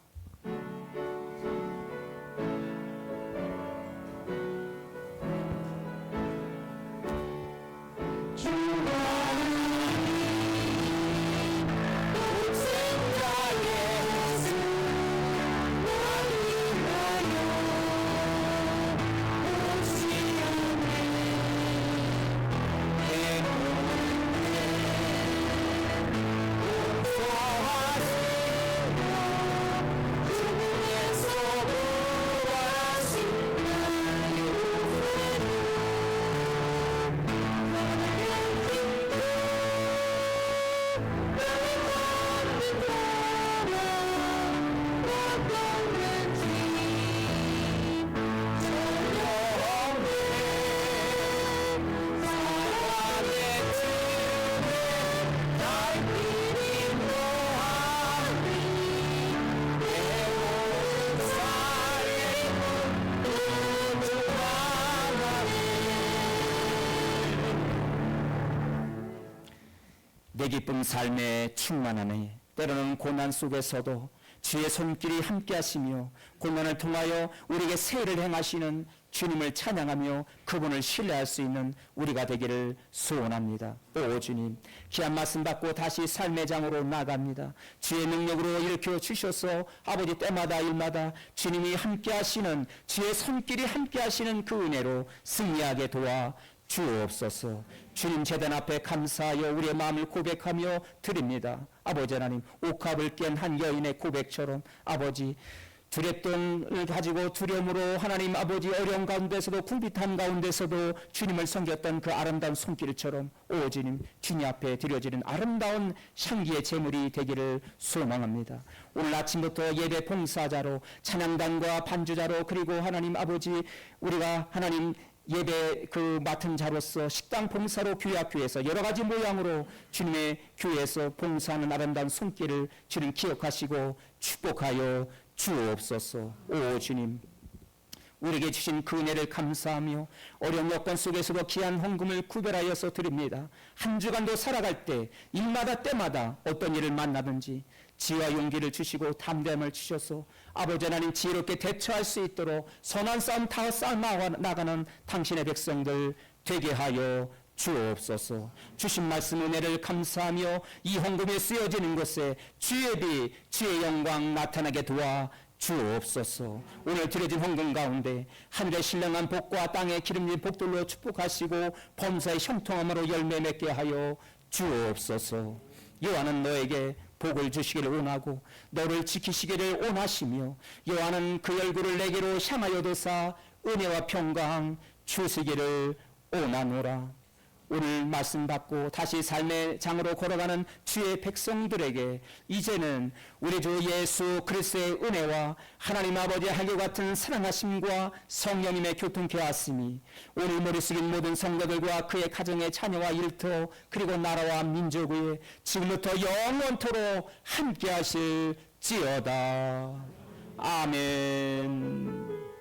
기쁨 삶에 충만하네. 때로는 고난 속에서도 주의 손길이 함께하시며 고난을 통하여 우리에게 세를 행하시는 주님을 찬양하며 그분을 신뢰할 수 있는 우리가 되기를 소원합니다. 오 주님, 귀한 말씀 받고 다시 삶의 장으로 나갑니다. 주의 능력으로 일으켜 주셔서 아버지 때마다 일마다 주님이 함께하시는 주의 손길이 함께하시는 그 은혜로 승리하게 도와 주옵소서. 주님 제단 앞에 감사하여 우리의 마음을 고백하며 드립니다. 아버지 하나님, 옥합을 깬 한 여인의 고백처럼 아버지 두렵동을 가지고 두려움으로 하나님 아버지 어려운 가운데서도 궁핍한 가운데서도 주님을 섬겼던 그 아름다운 손길처럼 오 주님, 주님 앞에 드려지는 아름다운 향기의 제물이 되기를 소망합니다. 오늘 아침부터 예배 봉사자로 찬양단과 반주자로 그리고 하나님 아버지 우리가 하나님 예배 그 맡은 자로서 식당 봉사로 교회 학교에서 여러 가지 모양으로 주님의 교회에서 봉사하는 아름다운 손길을 주님 기억하시고 축복하여 주옵소서. 오 주님, 우리에게 주신 그 은혜를 감사하며 어려운 여건 속에서도 귀한 헌금을 구별하여서 드립니다. 한 주간도 살아갈 때 일마다 때마다 어떤 일을 만나든지 지혜와 용기를 주시고 담대함을 주셔서 아버지 하나님 지혜롭게 대처할 수 있도록 선한 싸움 다 싸워 나가는 당신의 백성들 되게 하여 주옵소서. 주신 말씀 은혜를 감사하며 이 헌금에 쓰여지는 것에 주의 비 주의 영광 나타나게 도와 주옵소서. 오늘 드려진 헌금 가운데 하늘의 신령한 복과 땅의 기름진 복들로 축복하시고 범사의 형통함으로 열매 맺게 하여 주옵소서. 여호와는 너에게 복을 주시기를 원하고 너를 지키시기를 원하시며 여호와는 그 얼굴을 내게로 향하여 도사 은혜와 평강 주시기를 원하노라. 오늘 말씀 받고 다시 삶의 장으로 걸어가는 주의 백성들에게 이제는 우리 주 예수 그리스도의 은혜와 하나님 아버지의 한결 같은 사랑하심과 성령님의 교통케 하심이 오늘 머리 숙인 모든 성도들과 그의 가정의 자녀와 일터 그리고 나라와 민족 위에 지금부터 영원토록 함께 하실지어다. 아멘.